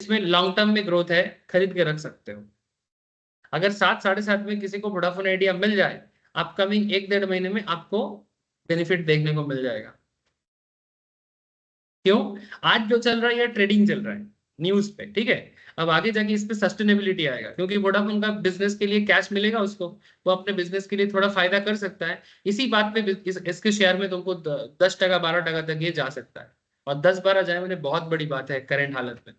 इसमें long term में growth है, खरीद के रख सकते हो। अगर 7 साढ़े 7 में किसी को वोडाफोन आइडिया मिल जाए, अपकमिंग 1 डेढ़ महीने में आपको बेनिफिट देखने को मिल जाएगा। क्यों? आज जो चल रहा है ये ट्रेडिंग चल रहा है न्यूज पे, ठीक है। अब आगे जाके इस पे सस्टेनेबिलिटी आएगा, क्योंकि वोडाफोन का बिजनेस के लिए कैश मिलेगा उसको, वो अपने बिजनेस के लिए थोड़ा फायदा कर सकता है। इसी बात पे इसके शेयर में तुमको 10% 12% तक ये जा सकता है। और 10-12 जाए मैंने बहुत बड़ी बात है करंट हालत में।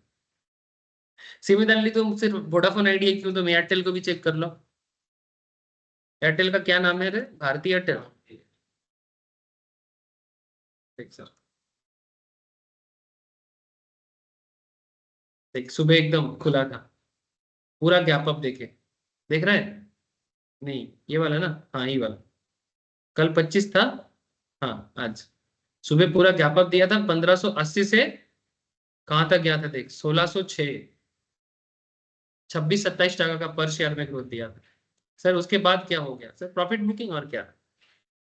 सिमिलरली तुम सिर्फ वोडाफोन आइडिया क्यों, तुम एयरटेल को भी चेक कर लो। एयरटेल का क्या नाम है रे? भारती एयरटेल। देख सर, देख सुबह एकदम खुला था, पूरा गैप अप देखे, देख रहे हैं? नहीं ये वाला ना, हाँ ये वाला। कल 25 था, हाँ आज सुबह पूरा गैप अप दिया था 1580 से। कहां तक गया था देख, 1606। 26-27 टका का पर शेयर में ग्रोथ दिया था सर। उसके बाद क्या हो गया सर? प्रॉफिट बुकिंग और क्या,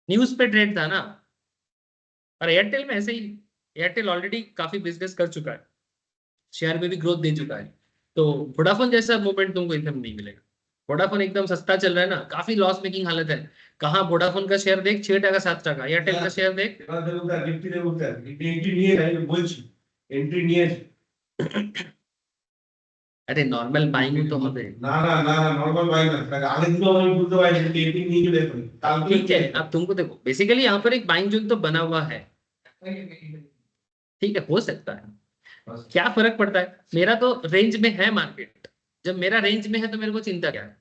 न्यूज पे ट्रेड था ना। और एयरटेल में ऐसे ही, एयरटेल ऑलरेडी काफी बिजनेस कर चुका है, शेयर में भी ग्रोथ दे चुका है। तो वोडाफोन जैसा मूवमेंट तुमको एकदम नहीं मिलेगा। वोडाफोन एकदम सस्ता चल रहा है ना, काफी लॉस मेकिंग हालत है। कहाँ वोडाफोन का शेयर देख 6 टका 7 टका, एयरटेल का शेयर देख। अरे नॉर्मल बाइंग तो হবে না না না না নরমাল বাই না, আগের দিনও আমি বুঝতে পারিনি যে এটি নিয়ে চলে আসবে কালকে। ठीक है। अब तुमको देखो बेसिकली यहाँ पर एक बाइंग जोन तो बना हुआ है, ठीक है, हो सकता है। क्या फर्क पड़ता है, मेरा तो रेंज में है मार्केट। जब मेरा रेंज में है तो मेरे को चिंता क्या है?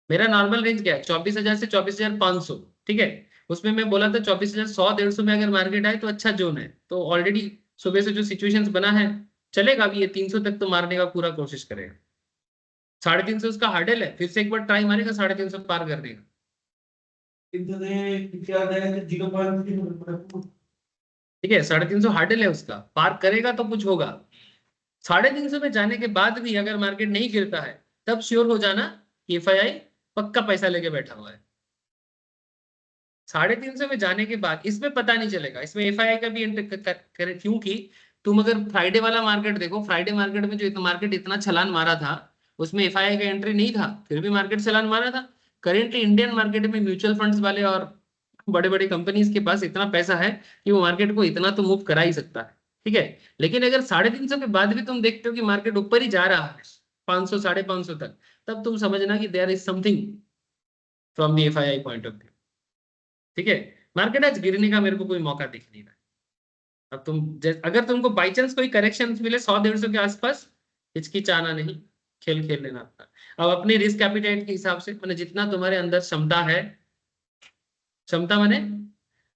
मेरा नॉर्मल रेंज क्या है? 24,000 से 24,500, ठीक है। उसमें मैं बोला था 24,100 150 में अगर मार्केट आए तो अच्छा जोन है। तो ऑलरेडी सुबह से जो सिचुएशंस बना है, चलेगा अभी ये 300 तक तो मारने का पूरा कोशिश करेगा। 350 उसका हार्डल है, फिर से एक बार ट्राई मारेगा 350 पार करने का। ठीक है, 350 हार्डल है उसका, पार करेगा तो कुछ होगा। 350 में जाने के बाद भी अगर मार्केट नहीं गिरता है, तब श्योर हो जाना कि एफआईआई पक्का पैसा लेके बैठा हुआ है। 350 में जाने के बाद इसमें पता नहीं चलेगा, इसमें एफआईआई का भी एंटर करे, क्योंकि तुम अगर फ्राइडे वाला मार्केट देखो, फ्राइडे मार्केट में जो मार्केट इतना छलान मारा था, उसमें एफआईआई का एंट्री नहीं था, फिर भी मार्केट छलान मारा था। करेंटली इंडियन मार्केट में म्यूचुअल फंड्स वाले और बड़े बड़े कंपनीज के पास इतना पैसा है कि वो मार्केट को इतना तो मूव करा ही सकता है, ठीक है। लेकिन अगर 350 के बाद भी तुम देखते हो कि मार्केट ऊपर ही जा रहा है 500 550 तक, तब तुम समझना कि there is something from the FII point of view, ठीक है। मार्केट आज गिरने का मेरे को कोई मौका दिख नहीं रहा है। अब अगर तुमको बाई चांस कोई करेक्शन मिले 100-150 के आसपास, हिचकिचाना नहीं, खेल खेल लेना अपना। अब अपने रिस्क एपिटाइट के हिसाब से, मैंने जितना तुम्हारे अंदर क्षमता है, क्षमता मैंने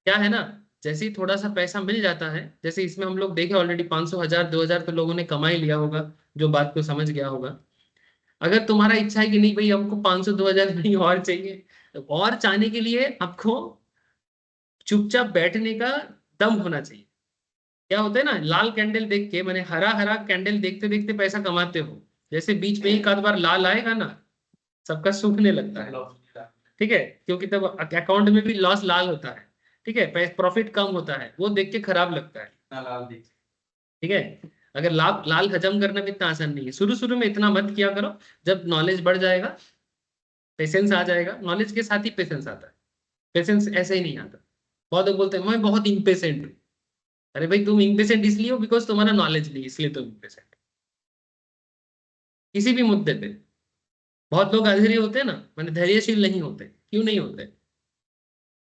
क्या है ना, जैसे ही थोड़ा सा पैसा मिल जाता है, जैसे इसमें हम लोग देखे ऑलरेडी 500 1000 2000 तो लोगों ने कमा ही लिया होगा, जो बात को समझ गया होगा। अगर तुम्हारा इच्छा है कि नहीं भाई हमको 500 2000 नहीं और चाहिए, तो और चाहने के लिए आपको चुपचाप बैठने का दम होना चाहिए। क्या होता है ना, लाल कैंडल देख के, मैंने हरा हरा कैंडल देखते देखते पैसा कमाते हो, जैसे बीच में एक आध बार लाल आएगा ना, सबका सूखने लगता है, ठीक है। क्योंकि तब अकाउंट में भी लॉस लाल होता है, ठीक है, प्रॉफिट कम होता है, वो देख के खराब लगता है, ठीक है। अगर लाल लाल हजम करना भी इतना आसान नहीं है, शुरू शुरू में इतना मत किया करो। जब नॉलेज बढ़ जाएगा, पेशेंस आ जाएगा, नॉलेज के साथ ही पेशेंस आता है, पेशेंस ऐसे ही नहीं आता। बहुत लोग बोलते हैं मैं बहुत इम्पेशेंट हूँ। अरे भाई तुम इम्पेशेंट इसलिए हो बिकॉज तुम्हारा नॉलेज नहीं, इसलिए तुम इम्पेशेंट। किसी भी मुद्दे पे बहुत लोग अधीर होते हैं ना, मैंने धैर्यशील नहीं होते, क्यों नहीं होते?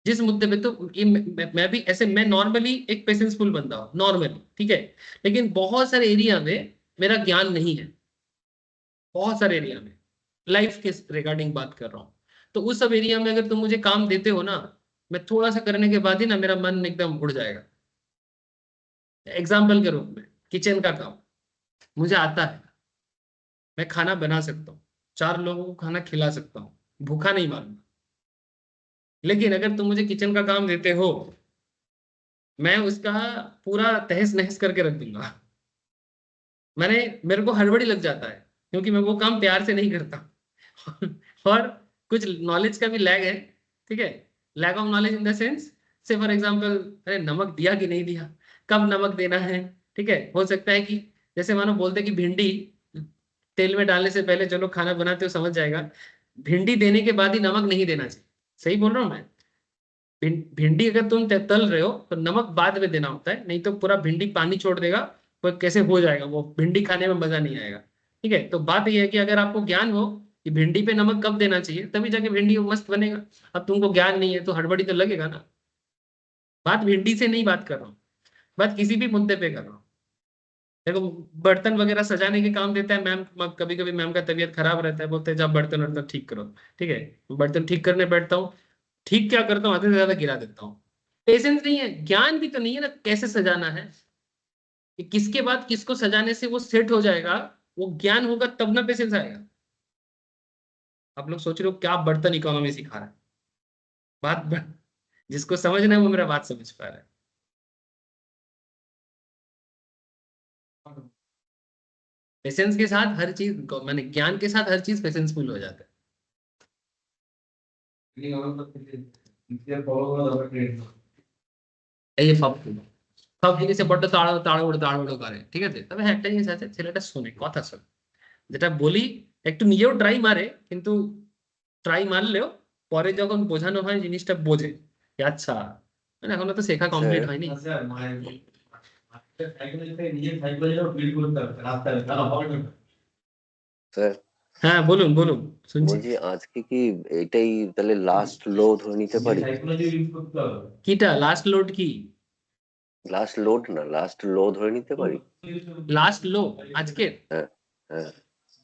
जिस मुद्दे पे तो ये मैं भी ऐसे, मैं नॉर्मली एक पेशेंसफुल बंदा हूँ नॉर्मली, ठीक है। लेकिन बहुत सारे एरिया में मेरा ज्ञान नहीं है, बहुत सारे एरिया में, लाइफ के रिगार्डिंग बात कर रहा हूँ। तो उस सब एरिया में अगर तुम मुझे काम देते हो ना, मैं थोड़ा सा करने के बाद ही ना मेरा मन एकदम उड़ जाएगा। एग्जाम्पल के रूप में किचन का काम मुझे आता है, मैं खाना बना सकता हूँ, 4 लोगों को खाना खिला सकता हूँ, भूखा नहीं मारूंगा। लेकिन अगर तुम मुझे किचन का काम देते हो, मैं उसका पूरा तहस नहस करके रख दूंगा। मेरे को हड़बड़ी लग जाता है, क्योंकि मैं वो काम प्यार से नहीं करता। और कुछ नॉलेज का भी लैग है, ठीक है। Lag of knowledge in the sense, से फॉर एग्जांपल, अरे नमक दिया कि नहीं दिया, कब नमक देना है, ठीक है। हो सकता है कि जैसे मानो बोलते कि भिंडी तेल में डालने से पहले जो लोग खाना बनाते हो समझ जाएगा, भिंडी देने के बाद ही नमक नहीं देना चाहिए। सही बोल रहा हूँ मैं? भिंडी अगर तुम तल रहे हो तो नमक बाद में देना होता है, नहीं तो पूरा भिंडी पानी छोड़ देगा, वो कैसे हो जाएगा, वो भिंडी खाने में मजा नहीं आएगा। ठीक है, तो बात यह है कि अगर आपको ज्ञान हो कि भिंडी पे नमक कब देना चाहिए, तभी जाके भिंडी मस्त बनेगा। अब तुमको ज्ञान नहीं है तो हड़बड़ी तो लगेगा ना। बात भिंडी से नहीं बात कर रहा हूँ, बात किसी भी मुद्दे पे कर रहा हूँ। देखो, बर्तन वगैरह सजाने के काम देता है मैम, कभी कभी मैम का तबीयत खराब रहता है, बोलते हैं जब बर्तन वर्तन ठीक करो। ठीक है, बर्तन ठीक करने बैठता हूँ, ठीक क्या करता हूँ, आधे से ज्यादा गिरा देता हूँ। पेशेंस नहीं है, ज्ञान भी तो नहीं है ना कैसे सजाना है, कि किसके बाद किसको सजाने से वो सेट हो जाएगा। वो ज्ञान होगा तब ना पेशेंस आएगा। आप लोग सोच रहे हो क्या बर्तन इकोनॉमी सिखा रहा है, जिसको समझना है वो मेरा बात समझ पा रहा है। पेशेंस के साथ हर चीज, मैंने ज्ञान के साथ हर चीज पेशेंसफुल हो जाता है। ये সব জিনিসে বড্ড তাড়াহুড়ো করে, ঠিক আছে? তবে হ্যাঁ একটা জিনিস আছে, ছেলেটা শোনে, কথা শোনে, যেটা বলি একটু নিজেও ট্রাই মারে, কিন্তু ট্রাই মারলেও পরে যখন বোঝানো হয় জিনিসটা বোঝে যে আচ্ছা, মানে এখনো তো শেখা কমপ্লিট হয়নি। স্যার হ্যাঁ বলুন বলুন, শুনছি। বলছি আজকে কি এটাই তাহলে লাস্ট লো ধরে নিতে পারি? কিটা লাস্ট লোড? কি লাস্ট লোড না, লাস্ট লো ধরে নিতে পারি? লাস্ট লো আজকে? হ্যাঁ হ্যাঁ।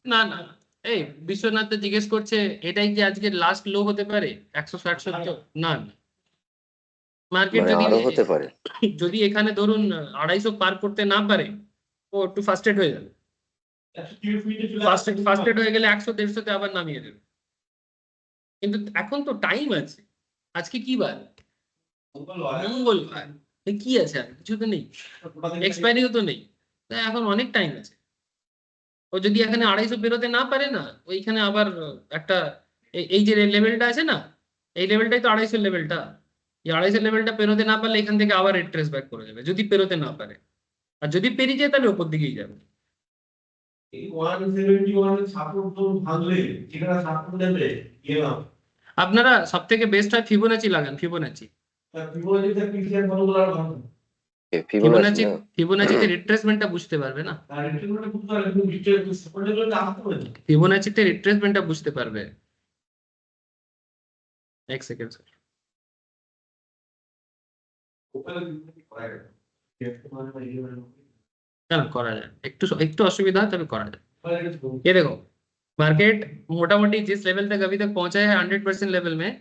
না না, এই বিশ্বনাথ তো জিজ্ঞেস করছে এটাই কি আজকে লাস্ট লো হতে পারে 160-170? না না, মার্কেট মানে যদি আরো হতে পারে? যদি এখানে ধরুন 250 পার করতে না পারে, ও একটু ফার্স্টেড হয়ে যাবে। ফার্স্টেড হয়ে গেলে 100-150 তে আবার নামিয়ে দেবে। কিন্তু এখন তো টাইম আছে। আজকে কি বার? মঙ্গলবার। কি আছে, আর কিছু তো নেই, এক্সপায়ারিও তো নেই, এখন অনেক টাইম আছে। ও যদি এখানে 250 বেরোতে না পারে না, ওইখানে আবার একটা এই যে লেভেলটা আছে না, এই লেভেলটাই তো 250 লেভেলটা। এই 250 লেভেলটা পেরোতে না পারলে এখান থেকে আবার রিট্রেস ব্যাক করে যাবে, যদি পেরোতে না পারে। আর যদি পেরিয়ে যায় তাহলে ওপর দিকেই যাবে। আপনারা সব থেকে বেস্ট হয় ফিবোনাচি লাগান, ফিবোনাচি। ফিবোনাচি না? ফিবোনাচিতে রিট্রেসমেন্টটা বুঝতে পারবে না, ফিবোনাচিতে রিট্রেসমেন্টটা বুঝতে পারবে। এক সেকেন্ড স্যার। না করা যায়, একটু একটু অসুবিধা है तभी करा जाए। ये देखो, मार्केट मोटा-मोटी जिस लेवल तक अभी तक पहुंचा है 100% लेवल में,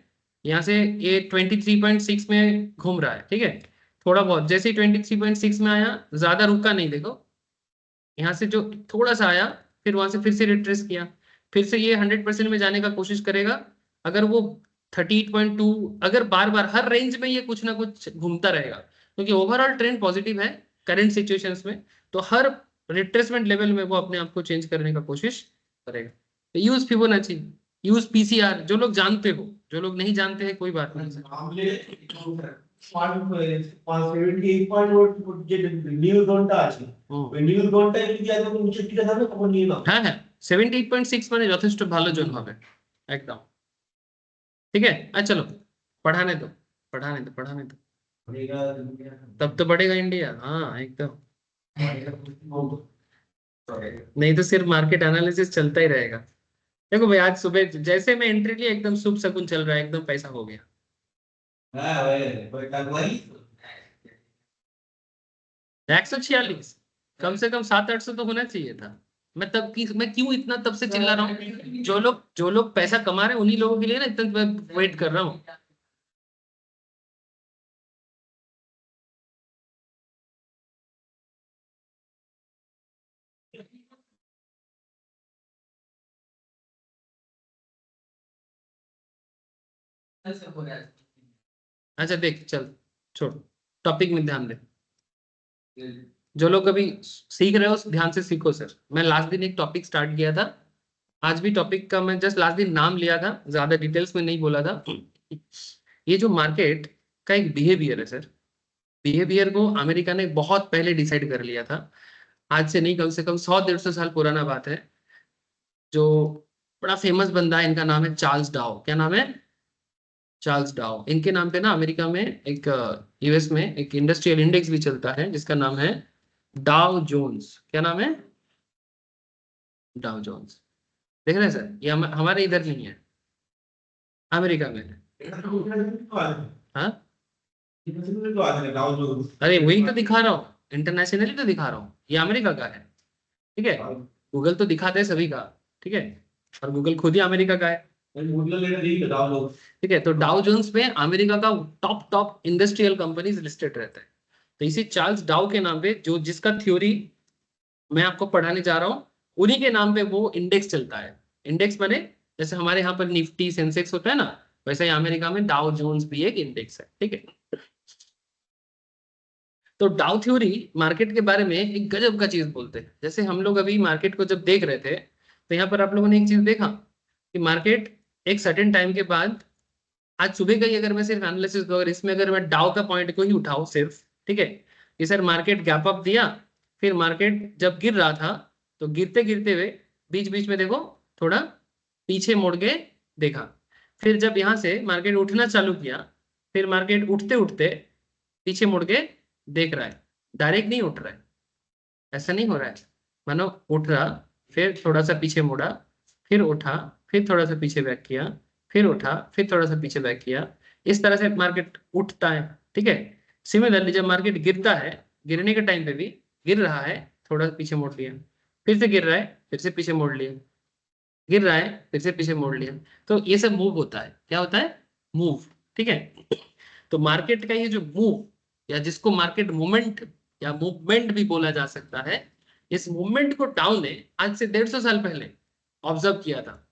यहाँ से ये 23.6 में घूम रहा है। ठीक है, थोड़ा बहुत जैसे ही 23.6 में आया, ज्यादा रुका नहीं। देखो यहाँ से जो थोड़ा सा आया, फिर वहां से फिर से रिट्रेस किया, फिर से ये 100% में जाने का कोशिश करेगा। अगर वो 38.2, अगर बार बार हर रेंज में ये कुछ ना कुछ घूमता रहेगा, क्योंकि ओवरऑल ट्रेंड पॉजिटिव है करंट सिचुएशंस में, तो हर रिट्रेसमेंट लेवल में वो अपने आप को चेंज करने का कोशिश करेगा। तो यूज फिबोनाची, यूज पीसीआर, जो लोग जानते हो, जो लोग नहीं जानते हैं कोई बात नहीं। হ্যাঁ হ্যাঁ, 78.6 মানে যথেষ্ট ভালো জোন হবে একদম। ठीक है, अच्छा चलो पढ़ाने दो पढ़ाने दो पढ़ाने दो, तब तो बढ़ेगा इंडिया। हाँ एकदम, नहीं तो सिर्फ मार्केट एनालिसिस चलता ही रहेगा। देखो भाई, आज सुबह जैसे मैं एंट्री लिया एकदम शुभ शकुन चल रहा है, एकदम पैसा हो गया। 146, कम से कम 700-800 तो होना चाहिए था। मैं क्यों इतना तब से चिल्ला रहा हूँ? जो लोग पैसा कमा रहे हैं उन्हीं लोगों के लिए ना इतना वेट कर रहा हूँ। अच्छा देख, चल छोड़, टॉपिक में ध्यान दे। जो लोग अभी सीख रहे हो ध्यान से सीखो। सर मैं लास्ट दिन एक टॉपिक स्टार्ट किया था, आज भी टॉपिक का मैं जस्ट लास्ट दिन नाम लिया था, ज्यादा डिटेल्स में नहीं बोला था। ये जो मार्केट का एक बिहेवियर है सर, बिहेवियर को अमेरिका ने बहुत पहले डिसाइड कर लिया था, आज से नहीं कम से कम 100-150 साल पुराना बात है। जो बड़ा फेमस बंदा है, इनका नाम है चार्ल्स डाउ। क्या नाम है? चार्ल्स डाउ। इनके नाम पे ना अमेरिका में एक, यूएस में एक इंडस्ट्रियल इंडेक्स भी चलता है जिसका नाम है डाउ जोन्स। क्या नाम है? Dow Jones. देख रहे हैं सर, ये हमारे इधर नहीं है, अमेरिका में है। हाँ, अरे वही तो दिखा रहा हूँ, इंटरनेशनली तो दिखा रहा हूँ, ये अमेरिका का है। ठीक है, गूगल तो दिखाते हैं सभी का। ठीक है, और गूगल खुद ही अमेरिका का है। ठीक है, तो डाउ जोन्स में अमेरिका का top top industrial companies listed रहता है। तो इसी चार्ल्स डाउ के नाम पे, जो जिसका थ्योरी मैं आपको पढ़ाने जा रहा हूँ, उन्हीं के नाम पे वो इंडेक्स चलता है। इंडेक्स माने जैसे हमारे यहाँ पर निफ्टी सेंसेक्स होता है ना, वैसे ही अमेरिका में डाउ जोन्स भी एक इंडेक्स है। ठीक है, तो डाउ थ्योरी मार्केट के बारे में एक गजब का चीज बोलते हैं। जैसे हम लोग अभी मार्केट को जब देख रहे थे, तो यहाँ पर आप लोगों ने एक चीज देखा कि मार्केट एक सर्टेन टाइम के बाद, आज सुबह का ही अगर मैं सिर्फ एनालिसिस दूं, अगर इसमें अगर मैं डाउ का पॉइंट को ही उठाऊं सिर्फ, ठीक है, कि सर मार्केट गैप अप दिया, फिर मार्केट जब गिर रहा था तो गिरते गिरते हुए बीच बीच में देखो थोड़ा पीछे मुड़ के देखा, फिर जब यहाँ से मार्केट उठना चालू किया, फिर मार्केट उठते उठते पीछे मुड़ के देख रहा है, डायरेक्ट नहीं उठ रहा है, ऐसा नहीं हो रहा है, मानो उठ रहा, फिर थोड़ा सा पीछे मुड़ा, फिर उठा, फिर थोड़ा सा पीछे बैक किया, फिर उठा, फिर थोड़ा सा पीछे बैक किया। इस तरह से मार्केट उठता है। ठीक है, सिमिलरली जब मार्केट गिरता है, गिरने के टाइम पे भी गिर रहा है, थोड़ा सा पीछे मोड़ लिया, फिर से गिर रहा है, फिर से पीछे मोड़ लिया, गिर रहा है, फिर से पीछे मोड़ लिया। तो ये सब मूव होता है। क्या होता है? मूव। ठीक है, तो मार्केट का ये जो मूव, या जिसको मार्केट मूवमेंट या मूवमेंट भी बोला जा सकता है, इस मूवमेंट को डाउ ने आज से 150 साल पहले ऑब्जर्व किया था।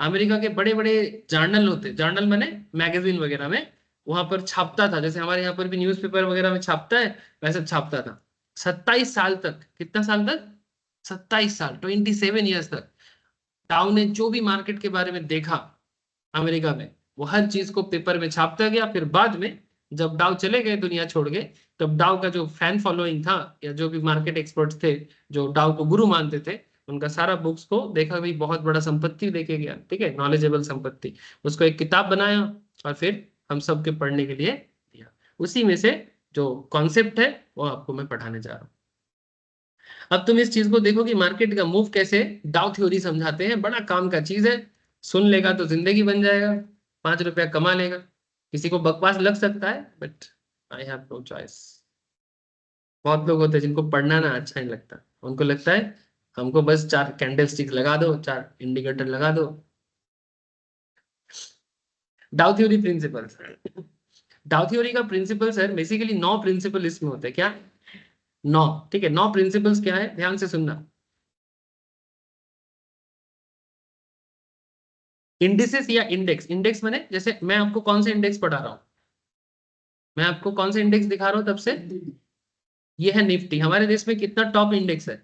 अमेरिका के बड़े बड़े जर्नल होते, जर्नल माने मैगजीन वगैरह में, वहां पर छापता था, जैसे हमारे यहाँ पर भी न्यूज़पेपर वगैरह में छापता है, वैसे छापता था। 27 साल तक, कितना साल तक? 27 साल, 27 ईयर्स तक डाउ ने जो भी मार्केट के बारे में देखा अमेरिका में, वो हर चीज को पेपर में छापता गया। फिर बाद में जब डाउ चले गए दुनिया छोड़ के, तब डाउ का जो फैन फॉलोइंग था, या जो भी मार्केट एक्सपर्ट्स थे जो डाउ को गुरु मानते थे, उनका सारा बुक्स को देखा, भाई बहुत बड़ा संपत्ति लेके गया। ठीक है, नॉलेजेबल संपत्ति, उसको एक किताब बनाया और फिर हम सबके पढ़ने के लिए दिया। उसी में से जो कॉन्सेप्ट है वो आपको मैं पढ़ाने जा रहा हूँ। अब तुम इस चीज को देखो कि मार्केट का मूव कैसे डाउ थ्योरी समझाते हैं। बड़ा काम का चीज है, सुन लेगा तो जिंदगी बन जाएगा, 5 रुपया कमा लेगा। किसी को बकवास लग सकता है, but I have no choice. बहुत लोग होते हैं जिनको पढ़ना ना अच्छा नहीं लगता, उनको लगता है हमको बस 4 कैंडल स्टिक लगा दो, 4 इंडिकेटर लगा दो। Dow theory principle, Dow theory का प्रिंसिपल सर बेसिकली 9 प्रिंसिपल इसमें होते हैं। क्या? 9। ठीक है, 9 प्रिंसिपल्स क्या है, ध्यान से सुनना। इंडिसेस या इंडेक्स, इंडेक्स माने जैसे मैं आपको कौन सा इंडेक्स पढ़ा रहा हूं, मैं आपको कौन सा इंडेक्स दिखा रहा हूं तब से, ये है निफ्टी। हमारे देश में कितना टॉप इंडेक्स है?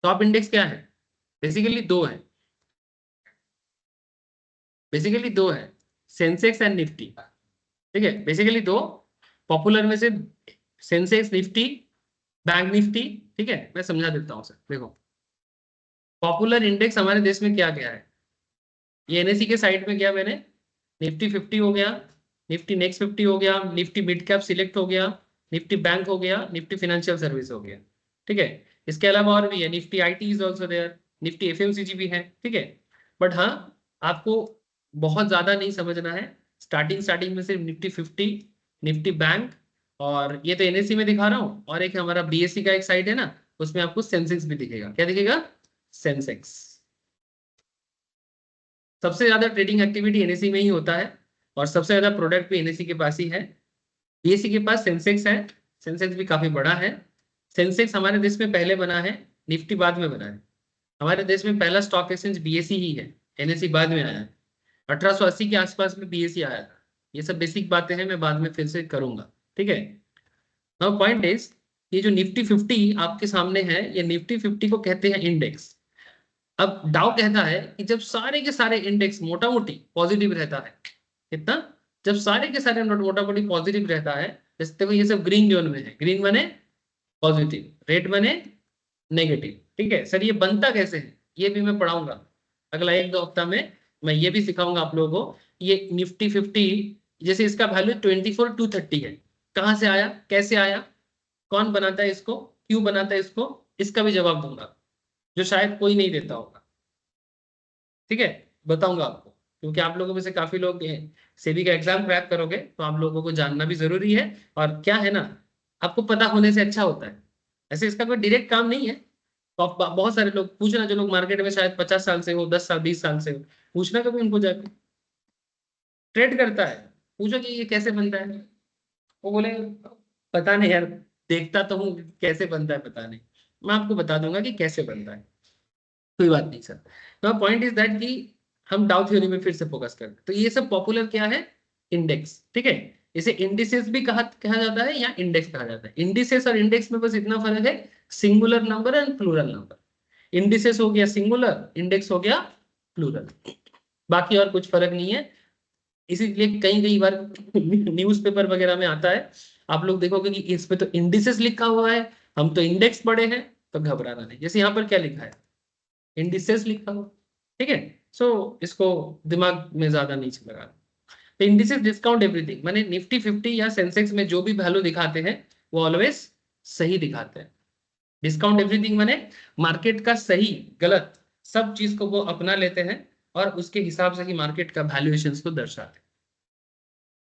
टॉप इंडेक्स क्या है? बेसिकली दो है, बेसिकली दो है, सेंसेक्स एंड निफ्टी। ठीक है, बेसिकली दो पॉपुलर में से, सेंसेक्स निफ्टी, बैंक निफ्टी। ठीक है, मैं समझा देता हूँ सर, देखो पॉपुलर इंडेक्स हमारे देश में क्या क्या है। ये एनएससी के साइड में क्या मैंने, निफ्टी 50 हो गया, निफ्टी नेक्स्ट 50 हो गया, निफ्टी मिड कैप सिलेक्ट हो गया, निफ्टी बैंक हो गया, निफ्टी फाइनेंशियल सर्विस हो गया। ठीक है, इसके अलावा और भी है, Nifty IT is also there, Nifty FMCG भी है। ठीक है, बट हाँ, आपको बहुत ज्यादा नहीं समझना है। स्टार्टिंग स्टार्टिंग में सिर्फ निफ्टी 50, निफ्टी बैंक, और ये तो एनएससी में दिखा रहा हूँ, और एक हमारा बीएससी का एक साइट है ना, उसमें आपको सेंसेक्स भी दिखेगा। क्या दिखेगा? सेंसेक्स। सबसे ज्यादा ट्रेडिंग एक्टिविटी एनएससी में ही होता है, और सबसे ज्यादा प्रोडक्ट भी एनएससी के पास ही है। बीएससी के पास सेंसेक्स है, सेंसेक्स भी काफी बड़ा है। सेंसेक्स हमारे देश में पहले बना है, निफ्टी बाद में बना है। हमारे देश में पहला स्टॉक एक्सचेंज बीएससी ही है, एनएससी बाद में आया है। 1880 के आसपास में बीएससी आया था। ये सब बेसिक बातें हैं, मैं बाद में फिर से करूंगा। ठीक है, नाउ पॉइंट इज, ये जो निफ्टी 50 आपके सामने है, ये निफ्टी 50 को कहते हैं इंडेक्स। अब डाउ कहता है कि जब सारे के सारे इंडेक्स मोटा मोटी पॉजिटिव रहता है, कितना, जब सारे के सारे मोटा मोटी पॉजिटिव रहता है, जैसे देखो ये सब ग्रीन जोन में है, ग्रीन माने पॉजिटिव, रेड माने नेगेटिव। ठीक है सर, ये बनता कैसे है ये भी मैं पढ़ाऊंगा अगला 1-2 हफ्ता में। मैं ये भी सिखाऊंगा आप लोगों को। ये निफ्टी 50 जैसे इसका वैल्यू 24,230 है, कहाँ से आया, कैसे आया, कौन बनाता है इसको, क्यों बनाता है इसको, इसका भी जवाब दूंगा जो शायद कोई नहीं देता होगा। ठीक है, बताऊंगा आपको, क्योंकि आप लोगों में से काफी लोग सेबी का एग्जाम क्रैक करोगे तो आप लोगों को जानना भी जरूरी है। और क्या है ना, आपको पता होने से अच्छा होता है। ऐसे इसका कोई डायरेक्ट काम नहीं है। तो बहुत सारे लोग पूछना, जो लोग मार्केट में शायद 50 साल से हो, 10 साल 20 साल से हो, पूछना कभी उनको जाकर, ट्रेड करता है, पूछो कि ये कैसे बनता है, वो बोले पता नहीं यार, देखता तो हूँ कैसे बनता है पता नहीं। मैं आपको बता दूंगा कि कैसे बनता है, कोई बात नहीं सर। तो पॉइंट इज दैट कि हम डाउ थ्योरी में फिर से फोकस करते हैं। तो ये सब पॉपुलर क्या है, इंडेक्स। ठीक है, इसे इंडिसेस भी कहा जाता है या इंडेक्स कहा जाता है। इंडिसेस और इंडेक्स में बस इतना फर्क है, singular number and plural number. Indices हो गया सिंगुलर, इंडेक्स हो गया प्लूरल, बाकी और कुछ फर्क नहीं है। इसीलिए कई कई बार न्यूज़पेपर वगैरह में आता है, आप लोग देखोगे कि इस पे तो इंडिसेस लिखा हुआ है, हम तो इंडेक्स पढ़े हैं, तो घबराना नहीं। जैसे यहाँ पर क्या लिखा है, इंडिसेस लिखा हुआ। ठीक है, सो इसको दिमाग में ज्यादा नहीं लगा। तो इंडिसेस डिस्काउंट एवरीथिंग, माने निफ्टी 50 या सेंसेक्स में जो भी वैल्यू दिखाते हैं वो ऑलवेज सही दिखाते हैं। डिस्काउंट एवरीथिंग माने मार्केट का सही गलत सब चीज को वो अपना लेते हैं और उसके हिसाब से ही मार्केट का वैल्यूएशन को दर्शाते हैं।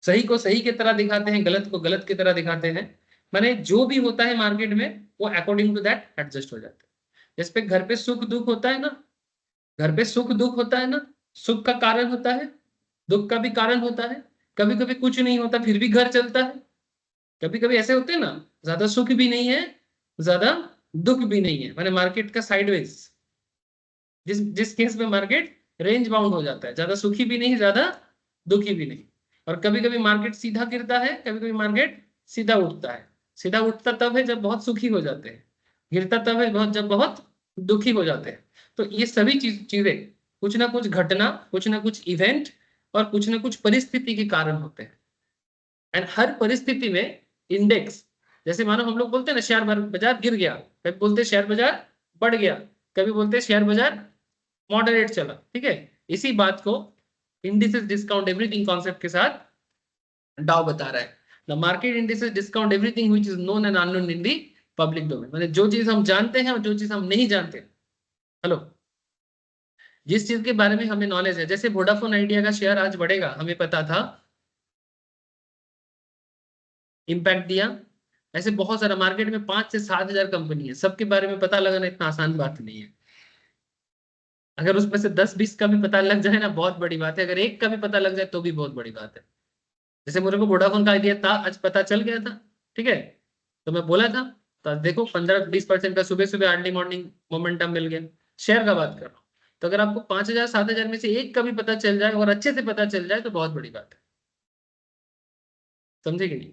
सही को सही की तरह दिखाते हैं, गलत को गलत की तरह दिखाते हैं। माने जो भी होता है मार्केट में वो अकॉर्डिंग टू दैट एडजस्ट हो जाता है। जिस पे घर पे सुख दुख होता है ना, घर पे सुख दुख होता है ना, सुख का कारण होता है, दुख का भी कारण होता है। कभी कभी कुछ नहीं होता फिर भी घर चलता है। कभी कभी ऐसे होते हैं ना, ज्यादा सुख भी नहीं है, ज्यादा दुख भी नहीं है, माने मार्केट का साइडवेज। जिस जिस केस में मार्केट रेंज बाउंड हो जाता है, ज्यादा सुखी भी नहीं, ज्यादा दुखी भी नहीं। और कभी कभी मार्केट सीधा गिरता है, कभी कभी मार्केट सीधा उठता है। सीधा उठता तब है जब बहुत सुखी हो जाते हैं, गिरता तब है बहुत जब बहुत दुखी हो जाते हैं। तो ये सभी चीजें कुछ ना कुछ घटना, कुछ ना कुछ इवेंट और कुछ ना कुछ परिस्थिति के कारण होते हैं। एंड हर परिस्थिति में इंडेक्स, जैसे मानो हम लोग बोलते हैं ना शेयर बाजार गिर गया, कभी बोलते हैं शेयर बाजार बढ़ गया, कभी बोलते हैं शेयर बाजार मॉडरेट चला। ठीक है, इसी बात को इंडिसेस डिस्काउंट एवरीथिंग कॉन्सेप्ट के साथ डाउ बता रहा है। The market indices discount everything which is known and unknown in the public domain, मतलब जो चीज हम जानते हैं और जो चीज हम नहीं जानते। हेलो, जिस चीज के बारे में हमें नॉलेज है, जैसे वोडाफोन आइडिया का शेयर आज बढ़ेगा हमें पता था, इम्पैक्ट दिया। ऐसे बहुत सारा मार्केट में 5 से 7 हजार कंपनी है, सबके बारे में पता लगाना इतना आसान बात नहीं है। अगर उसमें से 10-20 का भी पता लग जाए ना बहुत बड़ी बात है, अगर एक का भी पता लग जाए तो भी बहुत बड़ी बात है। जैसे मेरे को वोडाफोन का आइडिया था, आज पता चल गया था। ठीक है, तो मैं बोला था, तो देखो 15-20% का सुबह सुबह अर्ली मॉर्निंग मोमेंटम मिल गया। शेयर का बात कर रहा हूँ, तो अगर आपको 5,000-7,000 में से एक का भी पता चल जाए और अच्छे से पता चल जाए तो बहुत बड़ी बात है। समझे कि नहीं?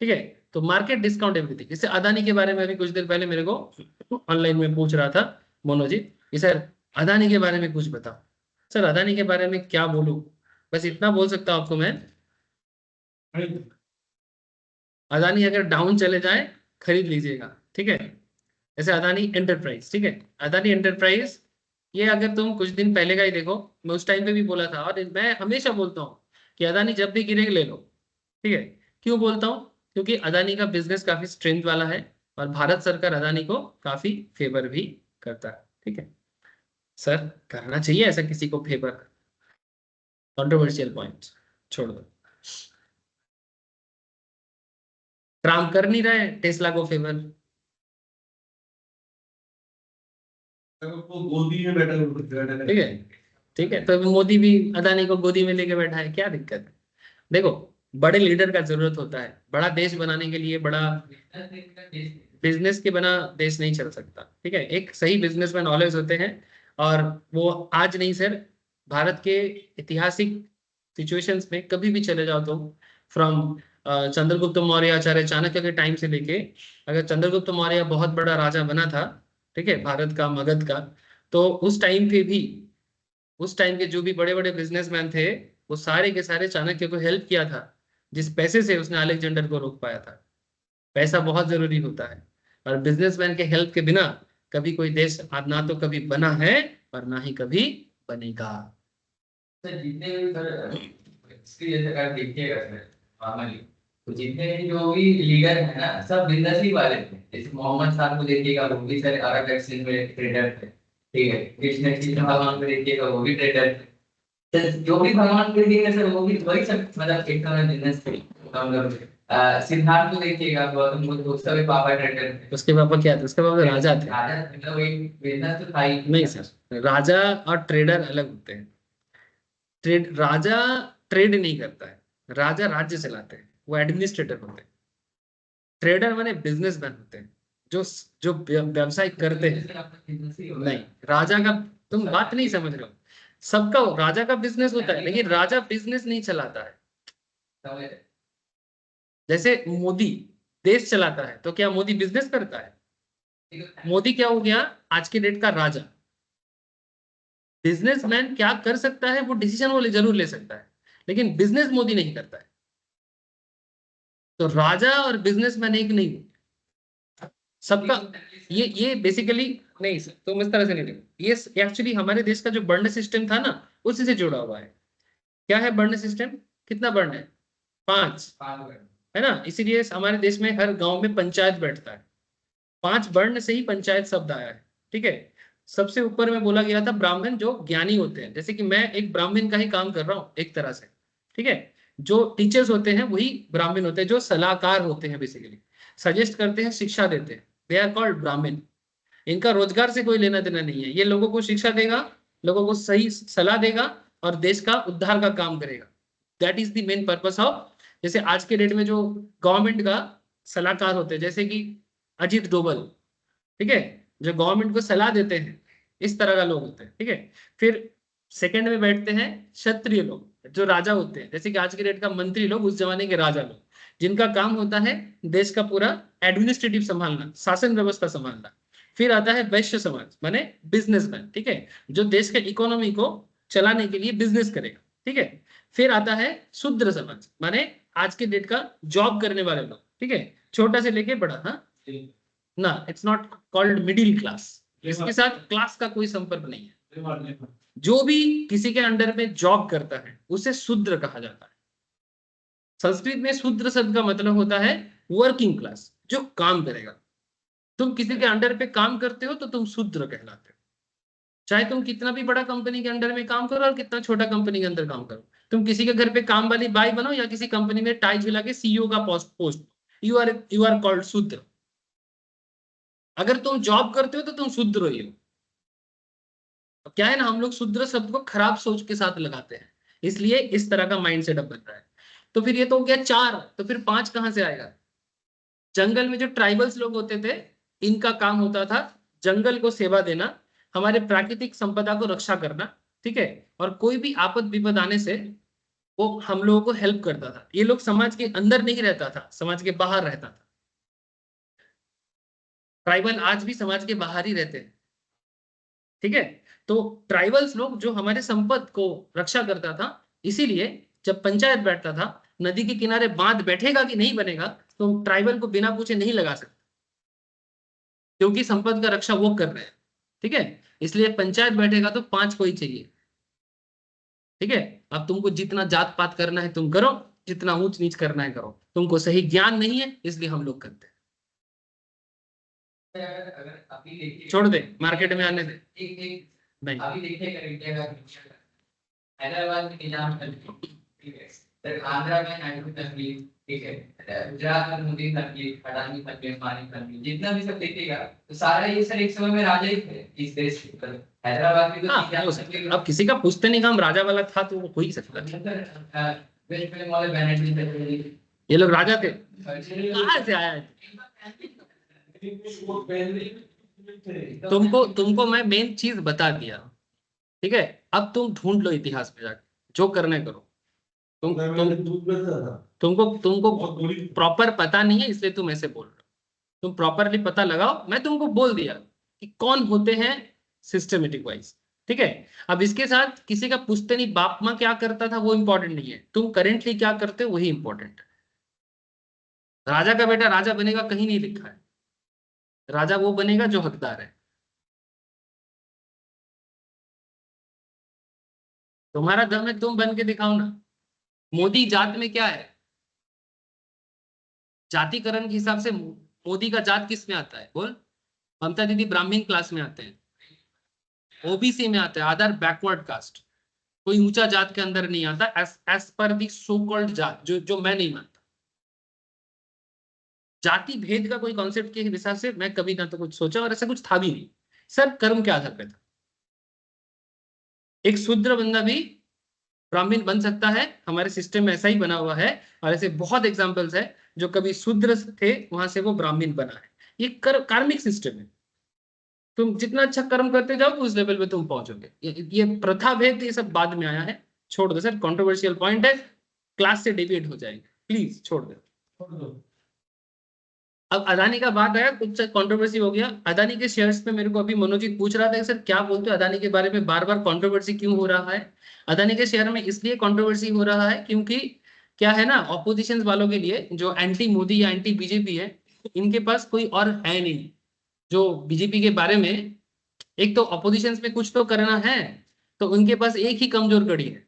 ठीक है, तो मार्केट डिस्काउंट एवरीथिंग। जैसे अदानी के बारे में अभी कुछ देर पहले मेरे को ऑनलाइन में पूछ रहा था मोनोजीत कि सर अदानी के बारे में कुछ बताओ। सर अदानी के बारे में क्या बोलूं, बस इतना बोल सकता हूं आपको मैं, अदानी अगर डाउन चले जाए खरीद लीजिएगा। ठीक है, जैसे अदानी एंटरप्राइज, ठीक है, अदानी एंटरप्राइज, ये अगर तुम कुछ दिन पहले का ही देखो, मैं उस टाइम पे भी बोला था और मैं हमेशा बोलता हूँ कि अदानी जब भी गिरे ले लो। ठीक है, क्यों बोलता हूँ, क्योंकि अदानी का बिजनेस काफी स्ट्रेंथ वाला है और भारत सरकार अदानी को काफी फेवर भी करता है। ठीक है सर, करना चाहिए ऐसा किसी को फेवर, कंट्रोवर्शियल पॉइंट छोड़ दो। ट्रम्प कर नहीं रहे टेस्ला को फेवर, वो गोदी में बैठा ठीक है, ठीक है, तो अभी मोदी भी अदानी को गोदी में लेके बैठा है, क्या दिक्कत है? देखो, बड़े लीडर का जरूरत होता है, बड़ा देश बनाने के लिए, बड़ा बिजनेस के बिना देश नहीं चल सकता। ठीक है, एक सही बिजनेसमैन ऑलवेज होते हैं, और वो आज नहीं सर, भारत के ऐतिहासिक सिचुएशंस में कभी भी चले जाओ तो, फ्रॉम चंद्रगुप्त मौर्य, आचार्य चाणक्य के टाइम से लेके, अगर चंद्रगुप्त मौर्य बहुत बड़ा राजा बना था, ठीक है, भारत का, मगध का, तो उस टाइम पे भी, उस टाइम के जो भी बड़े बड़े बिजनेसमैन थे वो सारे के सारे चाणक्य को हेल्प किया था, जिस पैसे से उसने अलेक्जेंडर को रोक पाया था। पैसा बहुत जरूरी होता है, और बिजनेसमैन के हेल्प के बिना कभी कोई देश ना तो कभी बना है और ना ही कभी बनेगा। सर जितने भी सर इसकी जैसे अगर देखिएगा सर नॉर्मली, तो जितने भी जो भी लीडर है ना सब बिजनेस वाले थे। जैसे मोहम्मद साहब को देखिएगा, वो भी सर अरब एक्सचेंज में ट्रेडर थे, ठीक है। कृष्ण भगवान को देखिएगा, वो भी ट्रेडर थे। तो जो भी भगवान को देखिएगा सर वो भी वही सब मतलब एक तरह बिजनेस थे। सिद्धार्थ को देखिएगा, गौतम बुद्ध, उसका भी पापा ट्रेडर थे। उसके पापा क्या थे? उसके पापा राजा थे। राजा मतलब एक बिजनेस तो था ही नहीं सर, राजा और ट्रेडर अलग होते हैं। राजा ट्रेड नहीं करता है, राजा राज्य चलाते हैं, वो एडमिनिस्ट्रेटर होते हैं। ट्रेडर माने बिजनेसमैन होते हैं, जो जो व्यवसाय करते हैं। नहीं, राजा का तुम बात नहीं समझ रहे हो। सबका राजा का बिजनेस होता है, लेकिन राजा बिजनेस नहीं चलाता है। जैसे मोदी देश चलाता है, तो क्या मोदी बिजनेस करता है? मोदी क्या हो गया आज के डेट का राजा। बिजनेसमैन क्या कर सकता है, वो डिसीजन वो जरूर ले सकता है, लेकिन बिजनेस मोदी नहीं करता है। तो राजा और बिजनेसमैन एक नहीं होते सबका। ये बेसिकली नहीं सर, तुम इस तरह से नहीं देखो। ये एक्चुअली हमारे देश का जो वर्ण सिस्टम था ना, उसी से जुड़ा हुआ है। क्या है वर्ण सिस्टम? कितना वर्ण है? 5 है ना। इसीलिए हमारे देश में हर गांव में पंचायत बैठता है। 5 वर्ण से ही पंचायत शब्द आया है, ठीक है। सबसे ऊपर में बोला गया था ब्राह्मण, जो ज्ञानी होते हैं। जैसे कि मैं एक ब्राह्मण का ही काम कर रहा हूँ एक तरह से, ठीक है। जो टीचर्स होते हैं वही ब्राह्मण होते हैं, जो सलाहकार होते हैं, बेसिकली सजेस्ट करते हैं, शिक्षा देते हैं। दे आर कॉल्ड ब्राह्मण। इनका रोजगार से कोई लेना देना नहीं है। ये लोगों को शिक्षा देगा, लोगों को सही सलाह देगा और देश का उद्धार का काम करेगा। That is the main purpose of. जैसे आज के डेट में जो गवर्नमेंट का सलाहकार होते हैं, जैसे कि अजीत डोभाल, ठीक है, जो गवर्नमेंट को सलाह देते हैं, इस तरह का लोग होते हैं, ठीक है। फिर सेकंड में बैठते हैं क्षत्रिय लोग, जो राजा होते हैं। जैसे कि आज के डेट का मंत्री लोग, उस जमाने के राजा लोग, जिनका काम होता है देश का पूरा एडमिनिस्ट्रेटिव संभालना, शासन व्यवस्था संभालना। फिर आता है वैश्य समाज, माने बिजनेसमैन, ठीक है, जो देश के इकोनॉमी को चलाने के लिए बिजनेस करेगा, ठीक है। फिर आता है शूद्र समाज, माने आज के डेट का जॉब करने वाले लोग, ठीक है, छोटा से लेके बड़ा। हाँ ना, it's not called middle class. इसके साथ क्लास का कोई संपर्क नहीं है। जो भी किसी के अंडर में जॉब करता है उसे शूद्र कहा जाता है। संस्कृत में शूद्र शब्द का मतलब होता है वर्किंग क्लास, जो काम करेगा। तुम किसी के अंडर पे काम करते हो तो तुम शूद्र कहलाते हो। चाहे तुम कितना भी बड़ा कंपनी के अंडर में काम करो और कितना छोटा कंपनी के अंदर काम करो। तुम किसी के घर पे काम वाली बाई बनो या किसी कंपनी में टाई झुला के सीईओ का पोस्ट, यू आर कॉल्ड शूद्र। अगर तुम जॉब करते हो तो तुम शूद्र ही हो। तो क्या है ना, हम लोग शूद्र शब्द को खराब सोच के साथ लगाते हैं, इसलिए इस तरह का माइंड सेटअप बन रहा है। तो फिर ये तो हो गया 4, तो फिर 5 कहां से आएगा? जंगल में जो ट्राइबल्स लोग होते थे, इनका काम होता था जंगल को सेवा देना, हमारे प्राकृतिक संपदा को रक्षा करना, ठीक है। और कोई भी आपद विपद आने से वो हम लोगों को हेल्प करता था। ये लोग समाज के अंदर नहीं रहता था, समाज के बाहर रहता था। ट्राइबल आज भी समाज के बाहर ही रहते हैं, ठीक है। तो ट्राइबल्स लोग जो हमारे संपद को रक्षा करता था, इसीलिए जब पंचायत बैठता था, नदी के किनारे बांध बैठेगा कि नहीं बनेगा, तो ट्राइबल को बिना पूछे नहीं लगा सकते, क्योंकि संपद का रक्षा वो कर रहे हैं, ठीक है। इसलिए पंचायत बैठेगा तो 5 को ही चाहिए, ठीक है। अब तुमको जितना जात पात करना है तुम करो, जितना ऊंच नीच करना है करो। तुमको सही ज्ञान नहीं है, इसलिए हम लोग करते हैं। अगर अभी देखिए, छोड़ दे, मार्केट में आने दे। एक नहीं, अभी देखिएगा इंडिया का हैदराबाद में निजाम फैमिली, ठीक है, फिर आंध्रा में नायडू फैमिली, ठीक है, गुजरात में Modi family, Adani family, Ambani family, जितना भी सब देखिएगा तो सारा ये सर एक समय में राजा ही थे इस देश के ऊपर। हैदराबाद की तो अब किसी का पूछते नहीं काम राजा वाला था तो वो हो ही सकता है। वेस्ट बंगाल बेनेट, ये लोग राजा थे, कहाँ से आया है? तुमको मैं मेन चीज बता दिया, ठीक है। अब तुम ढूंढ लो इतिहास में जाके, जो करने करो। तुमको प्रॉपर पता नहीं है, इसलिए तुम ऐसे बोल रहे हो। तुम प्रॉपरली पता लगाओ। मैं तुमको बोल दिया कि कौन होते हैं सिस्टमेटिक वाइज, ठीक है। अब इसके साथ किसी का पूछते नहीं बाप माँ क्या करता था, वो इंपॉर्टेंट नहीं है। तुम करेंटली क्या करते हो वही इंपॉर्टेंट है। राजा का बेटा राजा बनेगा कहीं नहीं लिखा है। राजा वो बनेगा जो हकदार है। तुम्हारा दम है, तुम बन के दिखाओ ना। मोदी जात में क्या है? जातिकरण के हिसाब से मोदी का जात किस में आता है बोल? ममता दीदी ब्राह्मण क्लास में आते हैं, ओबीसी में आते हैं, अदर बैकवर्ड कास्ट। कोई ऊंचा जात के अंदर नहीं आता एज पर दी सो कॉल्ड जात, जो मैं नहीं मानता। जाति भेद का कोई कॉन्सेप्ट के हिसाब से मैं कभी ना तो कुछ सोचा और ऐसा कुछ था भी नहीं। सर कर्म के आधार पे था। एक शूद्र बंदा भी ब्राह्मण बन सकता है, हमारे सिस्टम में ऐसा ही बना हुआ है। और ऐसे बहुत एग्जांपल्स है जो कभी शूद्र थे वहां से वो ब्राह्मण बना है। ये कार्मिक सिस्टम है। तुम जितना अच्छा कर्म करते जाओ उस लेवल पे तुम पहुंचोगे। ये प्रथा भेद ये सब बाद में आया है। छोड़ दो सर, कंट्रोवर्शियल पॉइंट है, क्लास से डिबेट हो जाएंगे, प्लीज छोड़ दो। अब अदानी का बात आया, कुछ कंट्रोवर्सी हो गया अदानी के शेयर्स पे। मेरे को अभी मनोजीत पूछ रहा था सर क्या बोलते हो अदानी के बारे में, बार बार कंट्रोवर्सी क्यों हो रहा है? अदानी के शेयर में इसलिए कंट्रोवर्सी हो रहा है क्योंकि क्या है ना, ऑपोजिशन वालों के लिए जो एंटी मोदी या एंटी बीजेपी है, इनके पास कोई और है नहीं जो बीजेपी के बारे में। एक तो ऑपोजिशन में कुछ तो करना है, तो उनके पास एक ही कमजोर कड़ी है,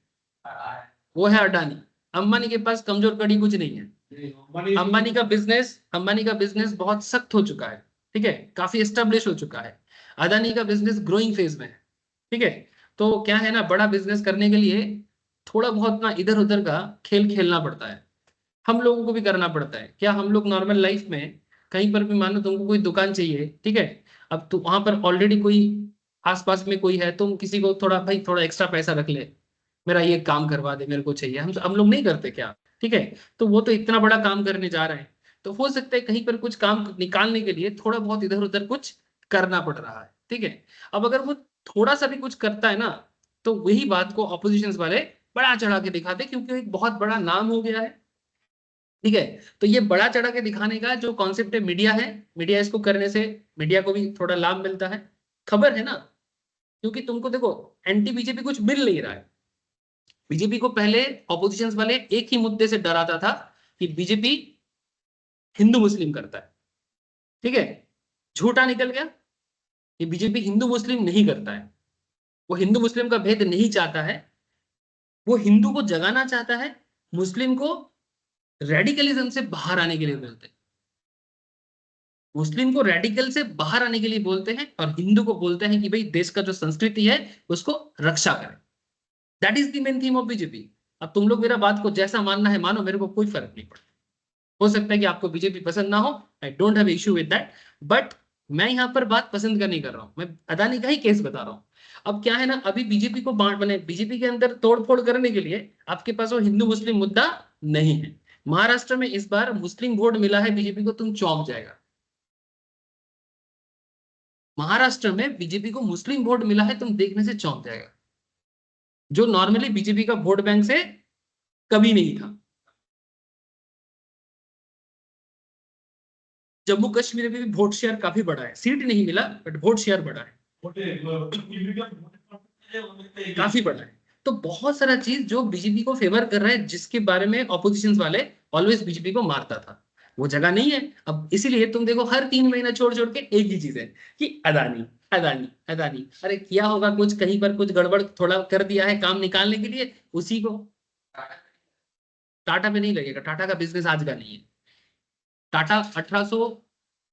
वो है अडानी। अंबानी के पास कमजोर कड़ी कुछ नहीं है। अंबानी का बिजनेस बहुत सख्त हो चुका है, ठीक है, काफी एस्टेब्लिश हो चुका है। अदानी का बिजनेस ग्रोइंग फेज में है, ठीक है। तो क्या है ना, बड़ा बिजनेस करने के लिए थोड़ा बहुत ना इधर उधर का खेल खेलना पड़ता है। हम लोगों को भी करना पड़ता है। क्या हम लोग नॉर्मल लाइफ में कहीं पर भी मानो तुमको कोई दुकान चाहिए, ठीक है, अब तो वहां पर ऑलरेडी कोई आसपास में कोई है, तुम किसी को थोड़ा भाई थोड़ा एक्स्ट्रा पैसा रख ले, मेरा ये काम करवा दे, मेरे को चाहिए, हम लोग नहीं करते क्या? ठीक है। तो वो तो इतना बड़ा काम करने जा रहे हैं, तो हो सकता है कहीं पर कुछ काम निकालने के लिए थोड़ा बहुत इधर उधर कुछ करना पड़ रहा है, ठीक है। अब अगर वो थोड़ा सा भी कुछ करता है ना, तो वही बात को ऑपोजिशन वाले बड़ा चढ़ा के दिखाते, क्योंकि एक बहुत बड़ा नाम हो गया है, ठीक है। तो ये बड़ा चढ़ा के दिखाने का जो कॉन्सेप्ट है, मीडिया है, मीडिया इसको करने से मीडिया को भी थोड़ा लाभ मिलता है, खबर है ना। क्योंकि तुमको देखो, एंटी बीजेपी कुछ मिल नहीं रहा है। बीजेपी को पहले ऑपोजिशन वाले एक ही मुद्दे से डराता था कि बीजेपी हिंदू मुस्लिम करता है, ठीक है। झूठा निकल गया, ये बीजेपी हिंदू मुस्लिम नहीं करता है, वो हिंदू मुस्लिम का भेद नहीं चाहता है, वो हिंदू को जगाना चाहता है, मुस्लिम को रेडिकलिज्म से बाहर आने के लिए बोलते हैं। मुस्लिम को रेडिकल से बाहर आने के लिए बोलते हैं, और हिंदू को बोलते हैं कि भाई देश का जो संस्कृति है उसको रक्षा करें। That is the main theme of BJP. अब तुम लोग मेरा बात को जैसा मानना है मानो, मेरे को कोई फर्क नहीं पड़ता। हो सकता है कि आपको बीजेपी पसंद ना हो, I don't have issue with that, but मैं यहाँ पर बात पसंद का नहीं कर रहा हूँ, मैं अदानी का ही केस बता रहा हूँ। अब क्या है ना, अभी बीजेपी को बांट बने, बीजेपी के अंदर तोड़फोड़ करने के लिए आपके पास वो हिंदू मुस्लिम मुद्दा नहीं है। महाराष्ट्र में इस बार मुस्लिम वोट मिला है बीजेपी को, तुम चौंक जाएगा। महाराष्ट्र में बीजेपी को मुस्लिम वोट मिला है, तुम देखने से चौंक जाएगा, जो नॉर्मली बीजेपी का वोट बैंक से कभी नहीं था। जम्मू कश्मीर में भी वोट शेयर काफी बढ़ा है, सीट नहीं मिला बट वोट शेयर बढ़ा है, काफी बढ़ा है। तो बहुत सारा चीज जो बीजेपी को फेवर कर रहा है, जिसके बारे में ऑपोजिशन वाले ऑलवेज बीजेपी को मारता था, वो जगह नहीं है अब। इसीलिए तुम देखो हर 3 महीना छोड़ छोड़ के एक ही चीज है कि अदानी अदानी अदानी। अरे किया होगा कुछ, कहीं पर कुछ गड़बड़ थोड़ा कर दिया है काम निकालने के लिए उसी को। टाटा पे नहीं लगेगा, टाटा का बिजनेस आज का नहीं है। टाटा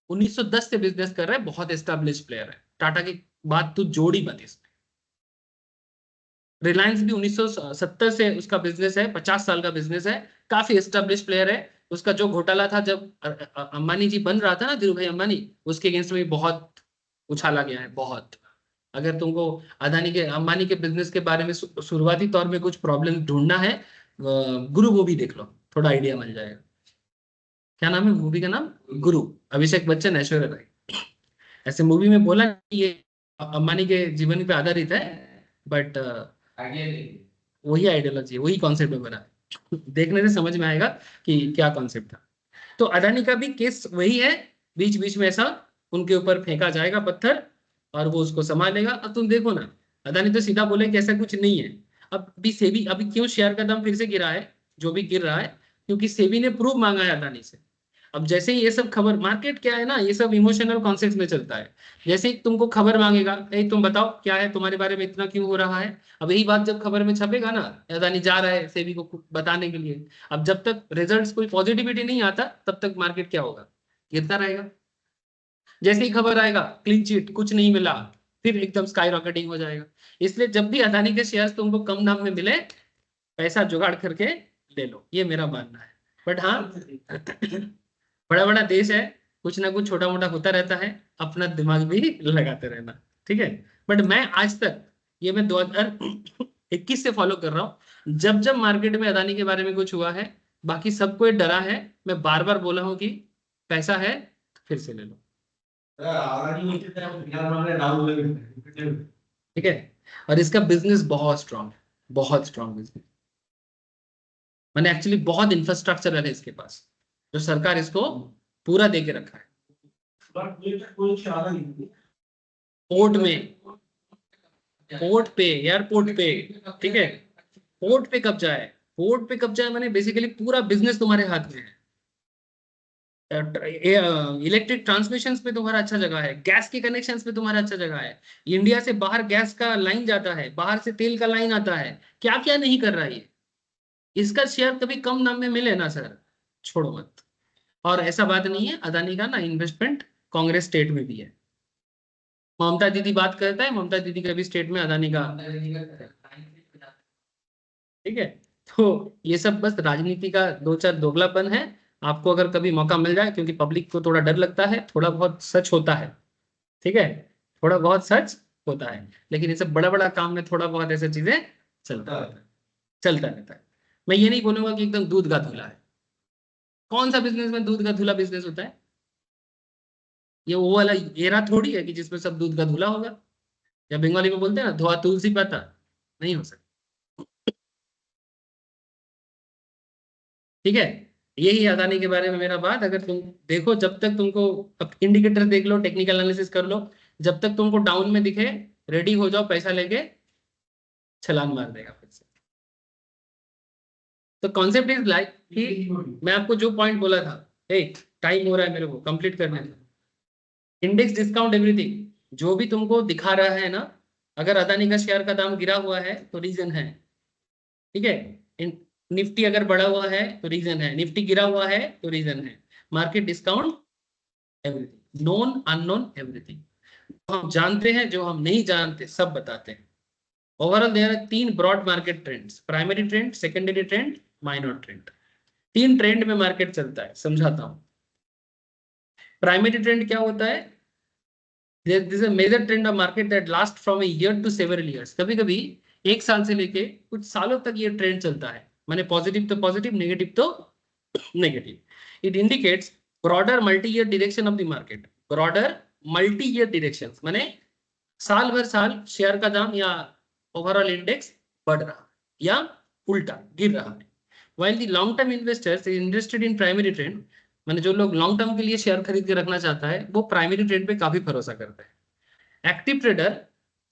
1910 से बिजनेस कर रहा है, बहुत एस्टेब्लिश प्लेयर है। टाटा की बात तू जोड़ी मत इसमें। रिलायंस भी 1970 से उसका बिजनेस है, 50 साल का बिजनेस है, काफी एस्टेब्लिश प्लेयर है। उसका जो घोटाला था जब अंबानी जी बन रहा था ना, धीरू भाई अंबानी, उसके अगेंस्ट में बहुत उछाला गया है, बहुत। अगर तुमको अदानी के अंबानी के बिजनेस के बारे में शुरुआती तौर में कुछ प्रॉब्लम ढूंढना है, गुरु मूवी देख लो, थोड़ा आइडिया मिल जाएगा। क्या नाम है मूवी का नाम? गुरु। अभिषेक बच्चन, ऐश्वर्या राय। ऐसे मूवी में बोला कि ये अंबानी के जीवन पे आधारित है, बट वही आइडियोलॉजी, वही कॉन्सेप्ट में बना है। देखने से समझ में आएगा कि क्या कॉन्सेप्ट था। तो अदानी का भी केस वही है, बीच बीच में ऐसा उनके ऊपर फेंका जाएगा पत्थर और वो उसको संभालेगा। अब तुम देखो ना, अदानी तो सीधा बोले कि ऐसा कुछ नहीं है। अब भी सेबी, अभी क्यों शेयर का दाम फिर से गिरा है, जो भी गिर रहा है, क्योंकि सेबी ने प्रूफ मांगा है अदानी से। अब जैसे ही ये सब खबर, मार्केट क्या है ना, ये सब इमोशनल कॉन्सेप्ट में चलता है। जैसे ही तुमको खबर मांगेगा, ए तुम बताओ क्या है तुम्हारे बारे में, इतना क्यों हो रहा है। अब यही बात जब खबर में छपेगा ना, अदानी जा रहा है सेबी को बताने के लिए, अब जब तक रिजल्ट्स कोई पॉजिटिविटी नहीं आता तब तक मार्केट क्या होगा, गिरता रहेगा। जैसे ही खबर आएगा क्लीन चिट, कुछ नहीं मिला, फिर एकदम स्काई रॉकेटिंग हो जाएगा। इसलिए जब भी अदानी के शेयर्स तुमको कम दाम में मिले, पैसा जुगाड़ करके ले लो, ये मेरा मानना है। बट हाँ, बड़ा बड़ा देश है, कुछ ना कुछ छोटा मोटा होता रहता है, अपना दिमाग भी लगाते रहना, ठीक है। बट मैं आज तक, ये मैं 2021 से फॉलो कर रहा हूँ, जब जब मार्केट में अदानी के बारे में कुछ हुआ है, बाकी सबको ये डरा है, मैं बार बार बोला हूँ कि पैसा है तो फिर से ले लो, ठीक है। और इसका बिजनेस बहुत स्ट्रांग है, बहुत स्ट्रांग बिजनेस, मैंने एक्चुअली बहुत इंफ्रास्ट्रक्चर है इसके पास, जो सरकार इसको पूरा दे के रखा है। पोर्ट में, पोर्ट पे, एयरपोर्ट पे, ठीक है, पोर्ट पे कब्जा है, पोर्ट पे कब्जा है, मैंने बेसिकली पूरा बिजनेस तुम्हारे हाथ में है। इलेक्ट्रिक ट्रांसमिशन पे तुम्हारा अच्छा जगह है, गैस के कनेक्शन पे तुम्हारा अच्छा जगह है, इंडिया से बाहर गैस का लाइन जाता है, बाहर से तेल का लाइन आता है, क्या क्या नहीं कर रहा है ये। इसका शेयर कभी कम दाम में मिले ना सर, छोड़ो मत। और ऐसा बात नहीं है, अदानी का ना इन्वेस्टमेंट कांग्रेस स्टेट में भी है। ममता दीदी बात करता है, ममता दीदी का भी स्टेट में अदानी का, ठीक है। तो ये सब बस राजनीति का दो चार दोगलापन है। आपको अगर कभी मौका मिल जाए, क्योंकि पब्लिक को थोड़ा डर लगता है, थोड़ा बहुत सच होता है, ठीक है, थोड़ा बहुत सच होता है, लेकिन ये सब बड़ा बड़ा काम में थोड़ा बहुत ऐसी चीजें चलता रहता है, चलता रहता है। मैं ये नहीं बोलूंगा कि एकदम दूध का धुला है, कौन सा बिजनेस में दूध का धुला बिजनेस होता है, ये वो वाला एरा थोड़ी है कि जिसमें सब दूध का धुला होगा, या बंगाली में बोलते हैं ना धोआ तुलसी पत्ता, नहीं हो सकता, ठीक है। यही अदानी के बारे में मेरा बात। अगर तुम देखो, जब तक तुमको, अब इंडिकेटर देख लो, टेक्निकल एनालिसिस कर लो, जब तक तुमको डाउन में दिखे, रेडी हो जाओ, पैसा लेके छलांग मार देगा फिर से। तो कॉन्सेप्ट इज लाइक कि मैं आपको जो पॉइंट बोला था, टाइम हो रहा है मेरे को कंप्लीट करने का, इंडेक्स डिस्काउंट एवरीथिंग जो भी तुमको दिखा रहा है ना, अगर अदानी का शेयर का दाम गिरा हुआ है तो रीजन है, ठीक है। निफ्टी अगर बढ़ा हुआ है तो रीजन है, निफ्टी गिरा हुआ है तो रीजन है। Market discount everything, known unknown everything, हम जानते हैं, जो हम नहीं जानते सब बताते हैं। Overall there are 3 broad market trends, primary trend, secondary trend, minor trend. 3 trend में मार्केट चलता है, समझाता हूं। प्राइमरी ट्रेंड क्या होता है, this is a major trend of market that lasts from a year to several years। कभी कभी 1 साल से लेके कुछ सालों तक ये ट्रेंड चलता है, माने पॉजिटिव तो पॉजिटिव, नेगेटिव तो negative. It indicates broader multi year direction of the market, broader multi year direction, माने साल भर साल शेयर का दाम या ओवरऑल इंडेक्स बढ़ रहा है या उल्टा गिर रहा है। while the long term investors is interested in primary trend, माने जो लोग लॉन्ग टर्म के लिए शेयर खरीद के रखना चाहता है, वो प्राइमरी ट्रेंड पे काफी भरोसा करते हैं। एक्टिव ट्रेडर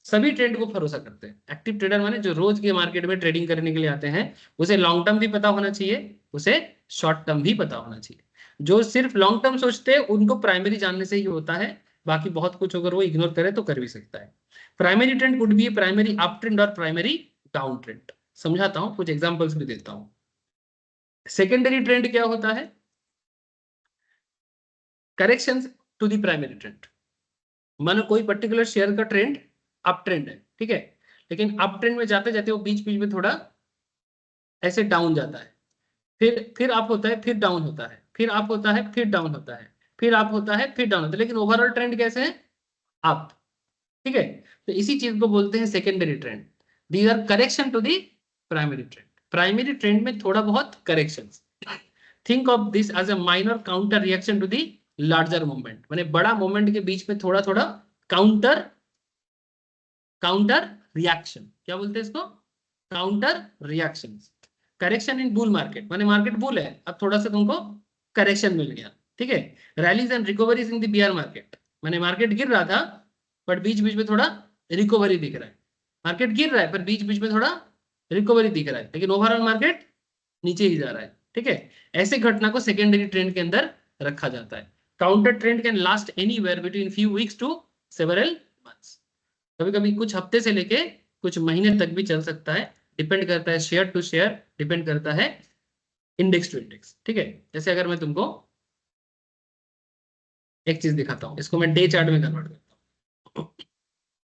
सभी ट्रेंड को भरोसा करते हैं। एक्टिव ट्रेडर माने जो रोज के मार्केट में ट्रेडिंग करने के लिए आते हैं, उसे लॉन्ग टर्म भी पता होना चाहिए, उसे शॉर्ट टर्म भी पता होना चाहिए। जो सिर्फ लॉन्ग टर्म सोचते हैं, उनको प्राइमरी जानने से ही होता है, बाकी बहुत कुछ अगर वो इग्नोर करे तो कर भी सकता है। Primary trend could be primary up trend और प्राइमरी डाउन ट्रेंड। समझाता हूं, कुछ एग्जांपल्स भी देता हूं। सेकेंडरी ट्रेंड क्या होता है, correction to the primary trend. मानो कोई पर्टिकुलर शेयर का ट्रेंड अप ट्रेंड है, ठीक है, लेकिन अप ट्रेंड में जाते जाते वो बीच बीच में थोड़ा ऐसे डाउन जाता है, फिर अप होता है, फिर डाउन होता है, फिर अप होता है, फिर डाउन होता है, फिर अप होता है, फिर डाउन होता है, लेकिन ओवरऑल ट्रेंड कैसे है, अप, ठीक है। तो इसी चीज को बोलते हैं secondary trend. These are correction to the primary trend. Primary trend में थोड़ा बहुत correction, think of this as a minor counter reaction to the larger movement, माने बड़ा मूवमेंट के बीच में थोड़ा थोड़ा काउंटर रिएक्शन, क्या बोलते हैं इसको, counter reaction. Correction in bull market, माने मार्केट बुल है, अब थोड़ा सा तुमको करेक्शन मिल गया, ठीक है। Rallies and recoveries in the beer market, माने मार्केट गिर रहा था बट बीच बीच में थोड़ा रिकवरी दिख रहा है, मार्केट गिर रहा है पर बीच बीच में थोड़ा रिकवरी दिख रहा है, लेकिन ओवरऑल मार्केट नीचे ही जा रहा है, ठीक है। ऐसे घटना को सेकेंडरी ट्रेंड के अंदर रखा जाता है। Counter trend can last anywhere between few weeks to several months. कभी कभी कुछ हफ्ते से लेके कुछ महीने तक भी चल सकता है, डिपेंड करता है शेयर टू शेयर, डिपेंड करता है इंडेक्स टू इंडेक्स। ठीक है, जैसे अगर मैं तुमको एक चीज दिखाता हूं, इसको मैं डे चार्ट में कन्वर्ट करता हूं।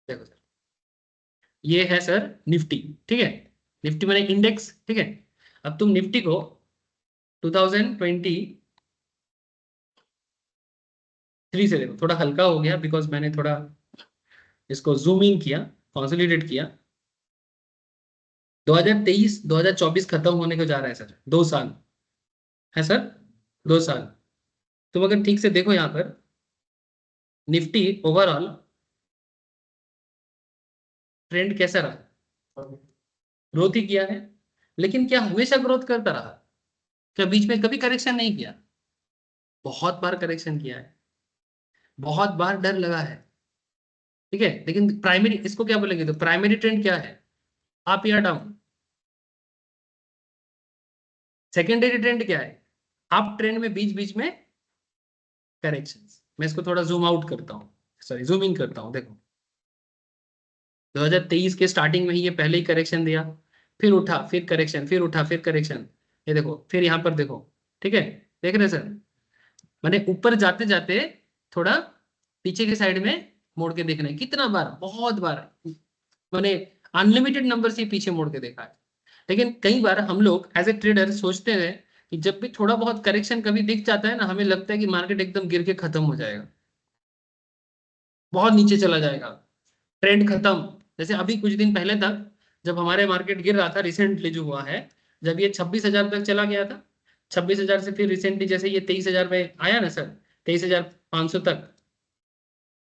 देखो सर, ये है सर निफ्टी। ठीक है, निफ्टी मैंने इंडेक्स। ठीक है, अब तुम निफ्टी को 2023 से देखो, थोड़ा हल्का हो गया बिकॉज मैंने थोड़ा इसको जूम इन किया, कंसोलिडेट किया। 2023 2024 खत्म होने को जा रहा है सर, 2 साल है सर, 2 साल। तुम अगर ठीक से देखो यहाँ पर निफ्टी ओवरऑल ट्रेंड कैसा रहा, ग्रोथ ही किया है। लेकिन क्या हमेशा ग्रोथ करता रहा? क्या बीच में कभी करेक्शन नहीं किया? बहुत बार करेक्शन किया है, बहुत बार डर लगा है। ठीक है, लेकिन प्राइमरी इसको क्या बोलेंगे, तो प्राइमरी ट्रेंड क्या है, अप या डाउन। सेकेंडरी ट्रेंड क्या है, अप ट्रेंड में बीच बीच में करेक्शंस। मैं इसको थोड़ा जूम आउट करता हूँ, सॉरी जूम इन करता हूँ। देखो 2023 के स्टार्टिंग में ही ये पहले ही करेक्शन दिया, फिर उठा, फिर करेक्शन, फिर उठा, फिर करेक्शन। ये देखो, फिर यहाँ पर देखो। ठीक है, देख रहे सर, मैंने ऊपर जाते जाते थोड़ा पीछे के साइड में मोड़ के देखना है। कितना बार, बहुत बार, मैंने अनलिमिटेड नंबर से पीछे मोड़ के देखा है। लेकिन कई बार हम लोग एज ए ट्रेडर सोचते हैं कि जब भी थोड़ा बहुत करेक्शन कभी दिख जाता है ना, हमें लगता है कि मार्केट एकदम गिर के खत्म हो जाएगा, बहुत नीचे चला जाएगा, ट्रेंड खत्म। जैसे अभी कुछ दिन पहले तक जब हमारे मार्केट गिर रहा था, रिसेंटली जो हुआ है, जब ये 26,000 तक चला गया था, 26,000 से फिर रिसेंटली जैसे ये 23,000 में आया ना सर, 23,500 तक,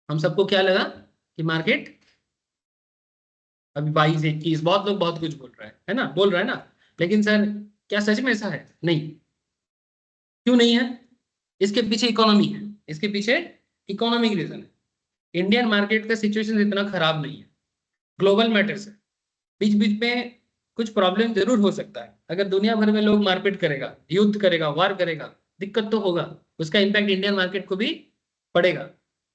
हम सबको क्या लगा कि मार्केट अभी 22-21, बहुत लोग बहुत कुछ बोल रहे हैं, है ना, बोल रहा है ना। लेकिन सर क्या सच में ऐसा है? नहीं। क्यों नहीं है? इसके पीछे इकोनॉमी है, इसके पीछे इकोनॉमिक रीजन है। इंडियन मार्केट का सिचुएशन इतना खराब नहीं है, ग्लोबल मैटर्स है। बीच बीच में कुछ प्रॉब्लम जरूर हो सकता है। अगर दुनिया भर में लोग मारपीट करेगा, युद्ध करेगा, वार करेगा, दिक्कत तो होगा, उसका इम्पैक्ट इंडियन मार्केट को भी पड़ेगा।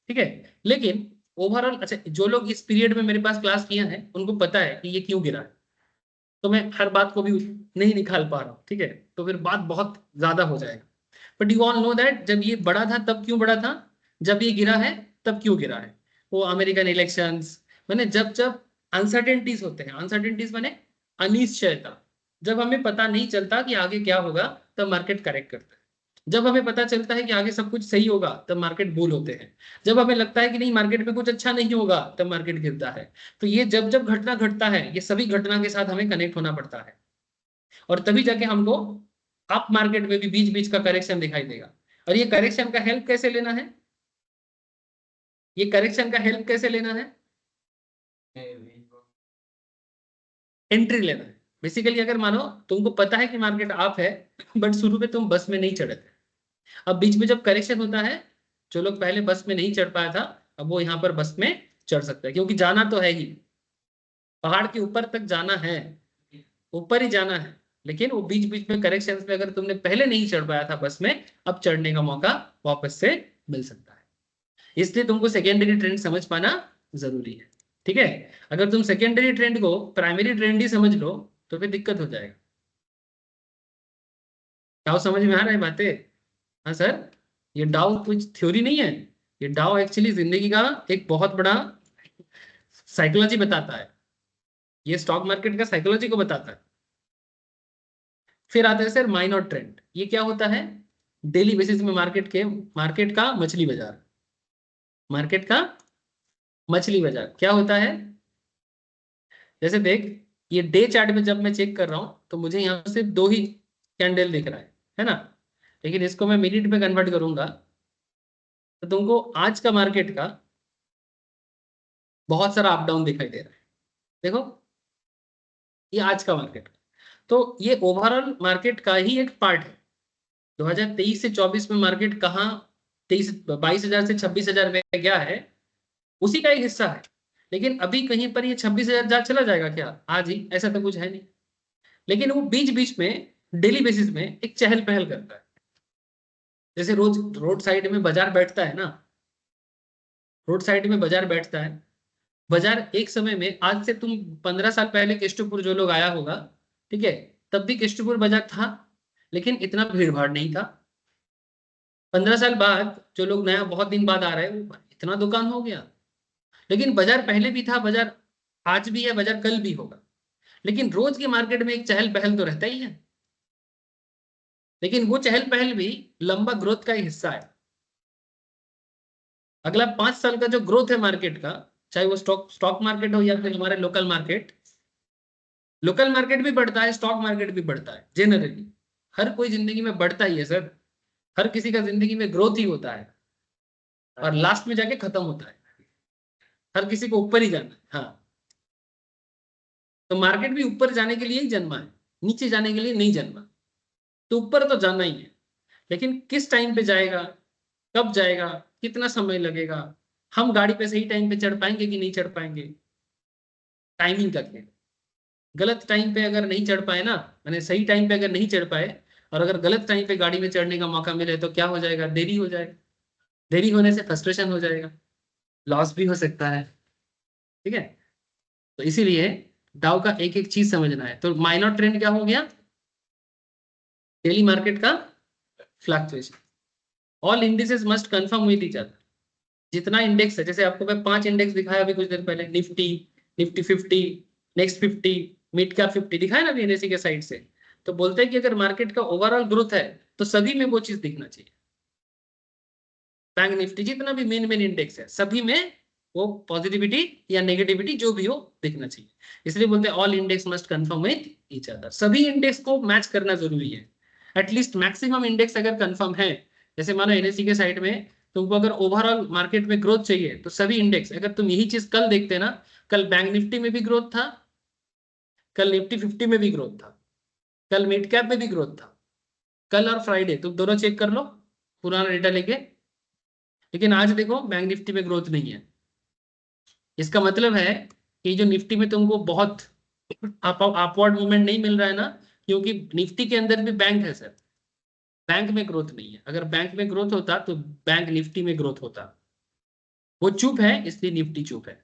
ठीक है, लेकिन ओवरऑल अच्छा, जो लोग इस पीरियड में मेरे पास क्लास किया है उनको पता है कि ये क्यों गिरा है, तो मैं हर बात को भी नहीं निकाल पा रहा हूँ। ठीक है, तो फिर बात बहुत ज्यादा हो जाएगा। But you all know that जब ये बड़ा था तब क्यों बड़ा था, जब ये गिरा है तब क्यों गिरा है। वो अमेरिकन इलेक्शंस, मैंने जब जब अनसर्टेनिटीज होते हैं, अनसर्टेनिटीज मैंने अनिश्चयता, जब हमें पता नहीं चलता कि आगे क्या होगा, तब मार्केट करेक्ट करता है। जब हमें पता चलता है कि आगे सब कुछ सही होगा, तब मार्केट बुल होते हैं। जब हमें लगता है कि नहीं मार्केट में कुछ अच्छा नहीं होगा, तब मार्केट गिरता है। तो ये जब जब घटना घटता है, ये सभी घटना के साथ हमें कनेक्ट होना पड़ता है, और तभी जाके हमको अप मार्केट में भी बीच बीच का करेक्शन दिखाई देगा। और ये करेक्शन का हेल्प कैसे लेना है, ये करेक्शन का हेल्प कैसे लेना है, एंट्री लेना है। बेसिकली अगर मानो तुमको पता है कि मार्केट अप है, बट शुरू में तुम बस में नहीं चढ़े थे, अब बीच में जब करेक्शन होता है, जो लोग पहले बस में नहीं चढ़ पाया था, अब वो यहाँ पर बस में चढ़ सकता है, क्योंकि जाना तो है ही, पहाड़ के ऊपर तक जाना है, ऊपर ही जाना है। लेकिन वो बीच बीच में करेक्शन में अगर तुमने पहले नहीं चढ़ पाया था बस में, अब चढ़ने का मौका वापस से मिल सकता है। इसलिए तुमको सेकेंडरी ट्रेंड समझ पाना जरूरी है। ठीक है, अगर तुम सेकेंडरी ट्रेंड को प्राइमरी ट्रेंड ही समझ लो तो फिर दिक्कत हो जाएगा। क्या समझ में आ रहा है बातें? हाँ सर, ये डाउ कुछ थ्योरी नहीं है, ये डाउ एक्चुअली जिंदगी का एक बहुत बड़ा साइकोलॉजी बताता है, ये स्टॉक मार्केट का साइकोलॉजी को बताता है। फिर आता है सर माइनर ट्रेंड। ये क्या होता है, डेली बेसिस में मार्केट का मछली बाजार, मार्केट का मछली बाजार क्या होता है। जैसे देख, ये डे चार्ट में जब मैं चेक कर रहा हूं तो मुझे यहाँ से 2 ही कैंडल दिख रहा है ना, लेकिन इसको मैं मिनट में कन्वर्ट करूंगा तो तुमको आज का मार्केट का बहुत सारा अप डाउन दिखाई दे रहा है। देखो ये आज का मार्केट, तो ये ओवरऑल मार्केट का ही एक पार्ट है। 2023 से 24 में मार्केट कहाँ 22,000 से 26,000 में गया है, उसी का एक हिस्सा है। लेकिन अभी कहीं पर ये 26,000 जा चला जाएगा क्या आज ही, ऐसा तो कुछ है नहीं। लेकिन वो बीच बीच में डेली बेसिस में एक चहल पहल करता है, जैसे रोज रोड साइड में बाजार बैठता है ना, रोड साइड में बाजार बैठता है, बाजार एक समय में, आज से तुम 15 साल पहले केष्टपुर जो लोग आया होगा, ठीक है, तब भी केष्टपुर बाजार था, लेकिन इतना भीड़ भाड़ नहीं था। 15 साल बाद जो लोग नया बहुत दिन बाद आ रहे हैं, वो इतना दुकान हो गया। लेकिन बाजार पहले भी था, बाजार आज भी है, बाजार कल भी होगा। लेकिन रोज के मार्केट में एक चहल पहल तो रहता ही है, लेकिन वो चहल पहल भी लंबा ग्रोथ का ही हिस्सा है। अगला 5 साल का जो ग्रोथ है मार्केट का, चाहे वो स्टॉक मार्केट हो या फिर हमारे लोकल मार्केट भी बढ़ता है, स्टॉक मार्केट भी बढ़ता है। जनरली हर कोई जिंदगी में बढ़ता ही है सर, हर किसी का जिंदगी में ग्रोथ ही होता है और लास्ट में जाके खत्म होता है। हर किसी को ऊपर ही जाना है। हाँ, तो मार्केट भी ऊपर जाने के लिए ही जन्मा है, नीचे जाने के लिए नहीं जन्मा। तो ऊपर तो जाना ही है, लेकिन किस टाइम पे जाएगा, कब जाएगा, कितना समय लगेगा, हम गाड़ी पे सही टाइम पे चढ़ पाएंगे कि नहीं चढ़ पाएंगे, टाइमिंग का खेल। गलत टाइम पे अगर नहीं चढ़ पाए ना, मैंने सही टाइम पे अगर नहीं चढ़ पाए, और अगर गलत टाइम पे गाड़ी में चढ़ने का मौका मिले तो क्या हो जाएगा, देरी हो जाएगा। देरी होने से फ्रस्ट्रेशन हो जाएगा, लॉस भी हो सकता है। ठीक है, तो इसीलिए डाउ का एक एक चीज समझना है। तो माइनर ट्रेंड क्या हो गया, डेली मार्केट का fluctuation. All indices must confirm with each other. जितना इंडेक्स है, जैसे आपको मैं 5 इंडेक्स दिखाया अभी कुछ देर पहले, Nifty, Nifty 50, next 50, mid cap 50 दिखाया ना अभी एनएससी के साइड से। तो बोलते हैं कि अगर मार्केट का ओवरऑल ग्रोथ है तो सभी में वो चीज दिखना चाहिए। बैंक निफ्टी जितना भी मेन इंडेक्स है, सभी में वो पॉजिटिविटी या नेगेटिविटी जो भी हो दिखना चाहिए। इसलिए बोलते हैं all index must confirm with each other. सभी इंडेक्स को मैच करना जरूरी है। एटलीस्ट मैक्सिमम इंडेक्स अगर कंफर्म है, जैसे मानो एनएससी के साइड में तुमको अगर ओवरऑल मार्केट में ग्रोथ चाहिए, तो सभी इंडेक्स, अगर तुम यही चीज कल देखते ना, कल बैंक निफ्टी में भी ग्रोथ था, कल निफ्टी 50 में भी ग्रोथ था, कल मिड कैप में भी ग्रोथ था, कल और फ्राइडे तुम दोनों चेक कर लो पुराना डेटा लेके। लेकिन आज देखो बैंक निफ्टी में ग्रोथ नहीं है। इसका मतलब है कि जो निफ्टी में तुमको बहुत अपवर्ड मूवमेंट नहीं मिल रहा है ना, क्योंकि निफ्टी के अंदर भी बैंक है सर, बैंक में ग्रोथ नहीं है। अगर बैंक में ग्रोथ होता तो बैंक निफ्टी में ग्रोथ होता। वो चुप है, इसलिए निफ्टी चुप है।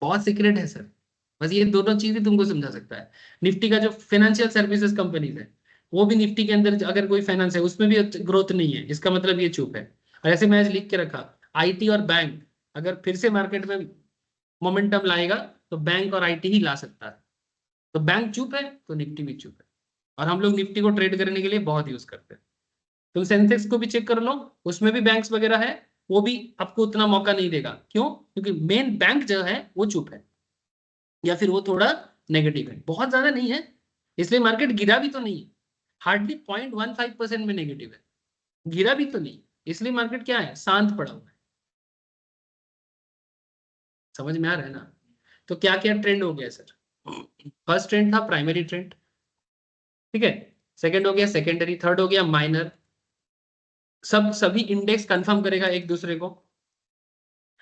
बहुत सीक्रेट है सर, बस ये दोनों चीजें तुमको समझा सकता है। निफ्टी का जो फाइनेंशियल सर्विसेज कंपनीज है, वो भी निफ्टी के अंदर अगर कोई फाइनेंस है उसमें भी ग्रोथ नहीं है, इसका मतलब ये चुप है। और ऐसे मैं आज लिख के रखा, आईटी और बैंक अगर फिर से मार्केट में मोमेंटम लाएगा तो बैंक और आईटी ही ला सकता है। तो बैंक चुप है तो निफ्टी भी चुप है। और हम लोग निफ्टी को ट्रेड करने के लिए बहुत यूज करते हैं। तुम सेंसेक्स को भी चेक कर लो, उसमें भी बैंक्स वगैरह है, वो भी आपको उतना मौका नहीं देगा। क्यों? क्योंकि मेन बैंक जो है वो चुप है, या फिर वो थोड़ा नेगेटिव है, बहुत ज्यादा नहीं है। इसलिए मार्केट गिरा भी तो नहीं है, हार्डली 0.15% में नेगेटिव है, गिरा भी तो नहीं। इसलिए मार्केट क्या है, शांत पड़ा हुआ है। समझ में आ रहा है ना? तो क्या क्या ट्रेंड हो गया सर? फर्स्ट ट्रेंड था प्राइमरी ट्रेंड, ठीक है, सेकंड हो गया सेकेंडरी, थर्ड हो गया माइनर। सभी इंडेक्स कंफर्म करेगा एक दूसरे को।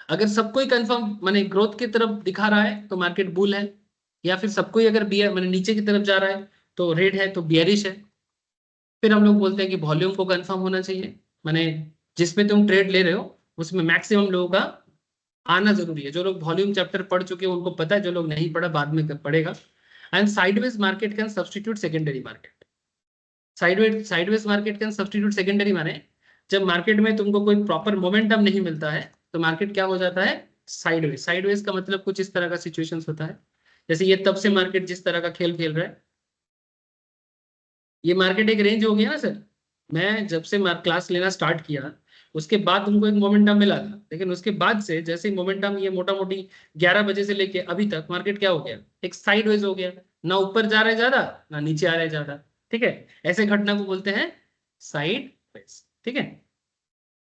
अगर सबको ही कंफर्म माने ग्रोथ की तरफ दिखा रहा है तो मार्केट बुल है, या फिर सबको ही अगर बियर माने नीचे की तरफ जा रहा है तो रेड है, तो बियरिश है। फिर हम लोग बोलते हैं कि वॉल्यूम को कंफर्म होना चाहिए, माने जिसमें तुम ट्रेड ले रहे हो उसमें मैक्सिमम लोगों का आना जरूरी है। जो लोग वॉल्यूम चैप्टर पढ़ चुके हैं उनको पता है, जो लोग नहीं पढ़ा बाद में पढ़ेगा। And sideways market can substitute secondary market. Sideways market can substitute secondary माने जब मार्केट में तुमको कोई प्रॉपर मोमेंटम नहीं मिलता है तो मार्केट क्या हो जाता है, साइडवेज। साइडवेज का मतलब कुछ इस तरह का सिचुएशंस होता है, जैसे ये तब से मार्केट जिस तरह का खेल खेल रहा है। ये मार्केट एक रेंज हो गया ना सर। मैं जब से क्लास लेना स्टार्ट किया उसके बाद तुमको एक मोमेंटम मिला था, लेकिन उसके बाद से जैसे मोमेंटम ये मोटा मोटी 11 बजे से लेके अभी तक मार्केट क्या हो गया, एक साइडवेज हो गया। ना ऊपर जा रहा है ज्यादा, ना नीचे आ रहा है ज्यादा। ठीक है, ऐसे घटना को बोलते हैं साइडवेज। ठीक है,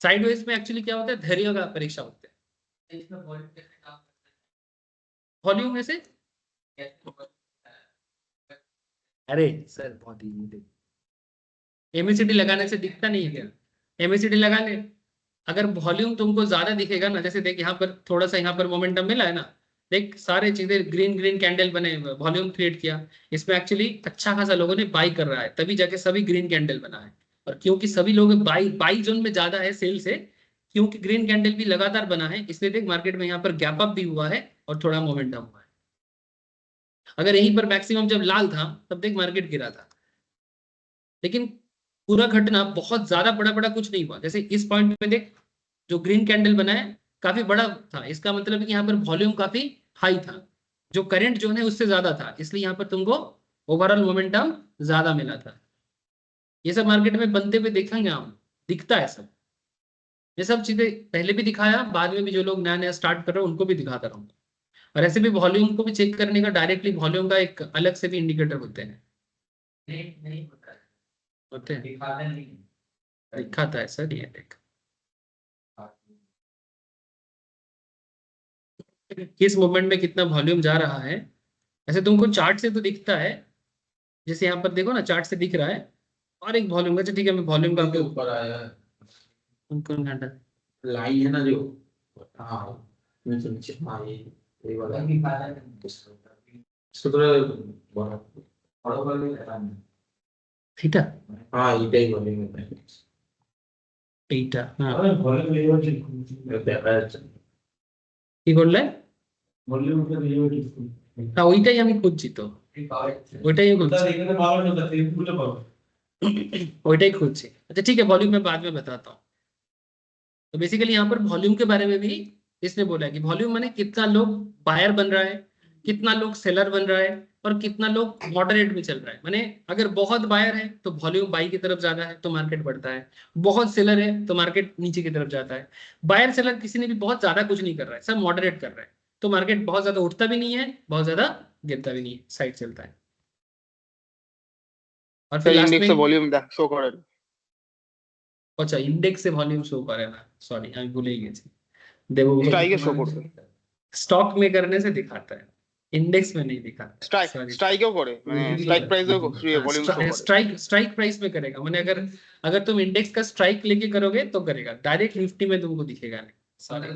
साइडवेज में एक्चुअली क्या होता है, धैर्य का परीक्षा होता है। इसमें वॉल्यूम कैसे काम करता वॉल्यूम में से, है, कैसे work करता है? अरे सर बहुत ही एमएसीडी लगाने से दिखता नहीं है क्या? एमएसीडी लगा ले, अगर वॉल्यूम तुमको ज्यादा दिखेगा ना, जैसे देख यहाँ पर थोड़ा सा यहाँ पर मोमेंटम मिला है ना, देख सारे चीजें ग्रीन ग्रीन कैंडल बने, वॉल्यूम क्रिएट किया, इसमें एक्चुअली अच्छा खासा लोगों ने बाई कर रहा है, तभी जाके सभी ग्रीन कैंडल बना है। और क्योंकि सभी लोग बाई बाई जोन में ज्यादा है सेल से, क्योंकि ग्रीन कैंडल भी लगातार बना है, इसलिए देख मार्केट में यहाँ पर गैप अप भी हुआ है और थोड़ा मोमेंटम हुआ है। अगर यहीं पर मैक्सिमम जब लाल था तब देख मार्केट गिरा था, लेकिन पूरा घटना बहुत ज्यादा बड़ा बड़ा कुछ नहीं हुआ। जैसे इस पॉइंट पे देख जो ग्रीन कैंडल बना है काफी बड़ा था, इसका मतलब है कि यहाँ पर वॉल्यूम काफी हाई था, जो करंट जो है उससे ज्यादा था, इसलिए यहाँ पर तुमको ओवरऑल मोमेंटम ज्यादा मिला था। ये सब मार्केट में बनते हुए देखेंगे हम, दिखता है सब, ये सब चीजें पहले भी दिखाया, बाद में भी जो लोग नया नया स्टार्ट कर रहे हैं उनको भी दिखाता रहूंगा। और ऐसे भी वॉल्यूम को भी चेक करने का, डायरेक्टली वॉल्यूम का एक अलग से भी इंडिकेटर होते हैं। नहीं होता है, होते हैं, दिखाते नहीं है। दिखाता है सर ये देख किस मूवमेंट में कितना वॉल्यूम जा रहा है। ऐसे तुमको चार्ट से तो दिखता है, जैसे यहाँ पर देखो ना चार्ट से दिख रहा है, और एक वॉल्यूम का, अच्छा ठीक है मैं वॉल्यूम का के ऊपर आया है, कौन कौन घंटा लाइन है ना जो, हाँ नीचे नीचे, हाँ ये वाला दिखाता है इसको थोड़ा बड़ा, बड़ों पर भी पता नहीं। थीटा हाँ इटाई वाले में है, এইটা হ্যাঁ अरे वॉल्यूम डेरिवेटिव দেখা যাচ্ছে, কি করলে वॉल्यूम का डेरिवेटिव না ওইটাই আমি খুঁজছি তো, ওইটাই ওটা খুঁজছি দেখতে পারো না, তাতে খুঁজে পাবো। ওইটাই খুঁজছি। अच्छा ठीक है, वॉल्यूम में बाद में बताता हूँ। तो बेसिकली यहाँ पर वॉल्यूम के बारे में भी इसने बोला कि वॉल्यूम माने कितना लोग बायर बन रहा है, कितना लोग सेलर बन रहा है, और कितना लोग मॉडरेट में चल रहा है। माने अगर बहुत बायर है तो वॉल्यूम बाई की तरफ ज्यादा है तो मार्केट बढ़ता है, बहुत सेलर है तो मार्केट नीचे की तरफ जाता है। बायर सेलर किसी ने भी बहुत ज्यादा कुछ नहीं कर रहा है, सब मॉडरेट कर रहा है, तो मार्केट बहुत ज्यादा उठता भी नहीं है, बहुत ज्यादा गिरता भी नहीं है, साइड चलता है। और फिर लास्ट ইন্ডেক্সে में, ভলিউম শো করে না। अच्छा इंडेक्स से वॉल्यूम शो करे ना, सॉरी আমি ভুলেই গেছি, देवो স্ট্রাইকে শো করবে, स्टॉक में करने से दिखाता है, इंडेक्स में नहीं दिखाता। স্ট্রাইক सॉरी, স্ট্রাইকেও করে, মানে স্ট্রাইক প্রাইসেও ভলিউম শো করে। स्ट्राइक स्ट्राइक प्राइस में करेगा, माने अगर अगर तुम इंडेक्स का स्ट्राइक लेके करोगे तो करेगा, डायरेक्ट निफ्टी में तुमको दिखेगा नहीं। Sorry।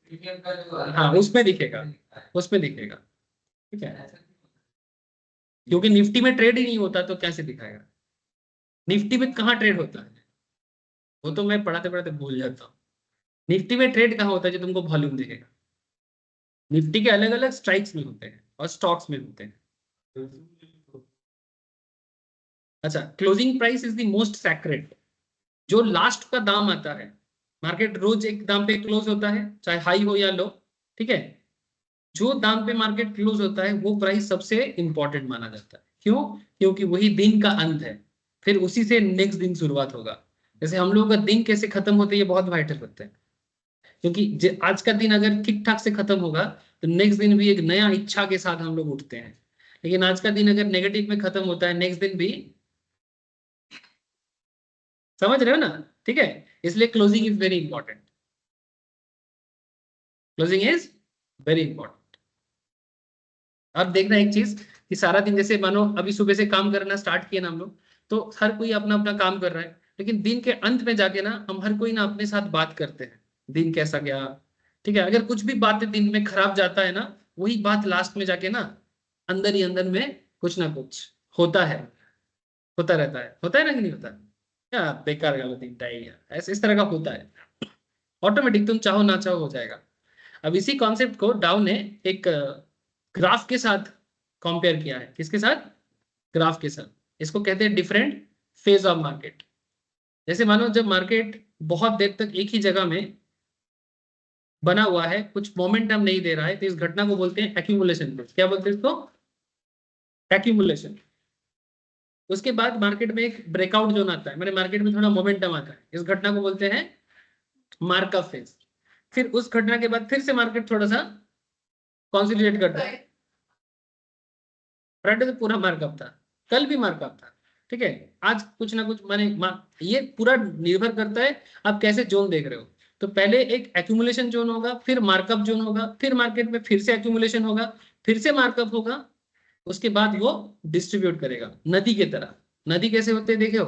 प्रीमियम का जो हाँ उसमें दिखेगा, उसमें दिखेगा, ठीक है, क्योंकि निफ्टी में ट्रेड ही नहीं होता तो कैसे दिखाएगा। निफ्टी में कहाँ ट्रेड होता है वो तो मैं पढ़ाते पढ़ाते भूल जाता हूँ। निफ्टी में ट्रेड कहाँ होता है जो तुमको वॉल्यूम दिखेगा, निफ्टी के अलग अलग स्ट्राइक्स में होते हैं और स्टॉक्स में होते हैं। अच्छा, closing price is the most sacred, जो लास्ट का दाम आता है, मार्केट रोज एक दाम पे क्लोज होता है चाहे हाई हो या लो, ठीक है, जो दाम पे मार्केट क्लोज होता है वो प्राइस सबसे इंपॉर्टेंट माना जाता है। क्यों? क्योंकि वही दिन का अंत है, फिर उसी से नेक्स्ट दिन शुरुआत होगा। जैसे हम लोगों का दिन कैसे खत्म होता है ये बहुत वाइटल होता है, क्योंकि आज का दिन अगर ठीक ठाक से खत्म होगा तो नेक्स्ट दिन भी एक नया इच्छा के साथ हम लोग उठते हैं, लेकिन आज का दिन अगर नेगेटिव में खत्म होता है नेक्स्ट दिन भी, समझ रहे हो ना, ठीक है, इसलिए closing is very important, closing is very important. अब देखना एक चीज कि सारा दिन जैसे मानो अभी सुबह से काम करना स्टार्ट किए ना हम लोग, तो हर कोई अपना अपना काम कर रहा है, लेकिन दिन के अंत में जाके ना हम हर कोई ना अपने साथ बात करते हैं, दिन कैसा गया, ठीक है, अगर कुछ भी बातें दिन में खराब जाता है ना, वही बात लास्ट में जाके ना अंदर ही अंदर में कुछ ना कुछ होता है, होता रहता है, होता है ना कि नहीं होता, क्या बेकार गलत इंटा ही है, ऐसे इस तरह का होता है, ऑटोमेटिक तुम चाहो ना चाहो हो जाएगा। अब इसी कॉन्सेप्ट को डाउ ने एक ग्राफ के साथ कंपेयर किया है, किसके साथ, ग्राफ के साथ, इसको कहते हैं डिफरेंट फेज ऑफ मार्केट। जैसे मानो जब मार्केट बहुत देर तक एक ही जगह में बना हुआ है, कुछ मोमेंटम नहीं दे रहा है, तो इस घटना को बोलते हैं एक्यूमुलेशन। क्या बोलते हैं इसको, एक्यूमुलेशन। उसके बाद मार्केट में एक ब्रेकआउट जोन आता है, मतलब मार्केट में थोड़ा मोमेंटम आता है, इस घटना को बोलते हैं मार्कअप फेज। फिर उस घटना के बाद फिर से मार्केट थोड़ा सा कॉन्सोलिडेट करता है, फ्राइडे तो पूरा मार्कअप था, कल भी मार्कअप था, ठीक है, आज कुछ ना कुछ माने ये पूरा निर्भर करता है आप कैसे जोन देख रहे हो। तो पहले एक एक्यूमुलेशन जोन होगा, फिर मार्कअप जोन होगा, फिर मार्केट में फिर से एक्यूमुलेशन होगा, फिर से मार्कअप होगा, उसके बाद वो डिस्ट्रीब्यूट करेगा नदी की तरह। नदी कैसे होते हैं देखे हो,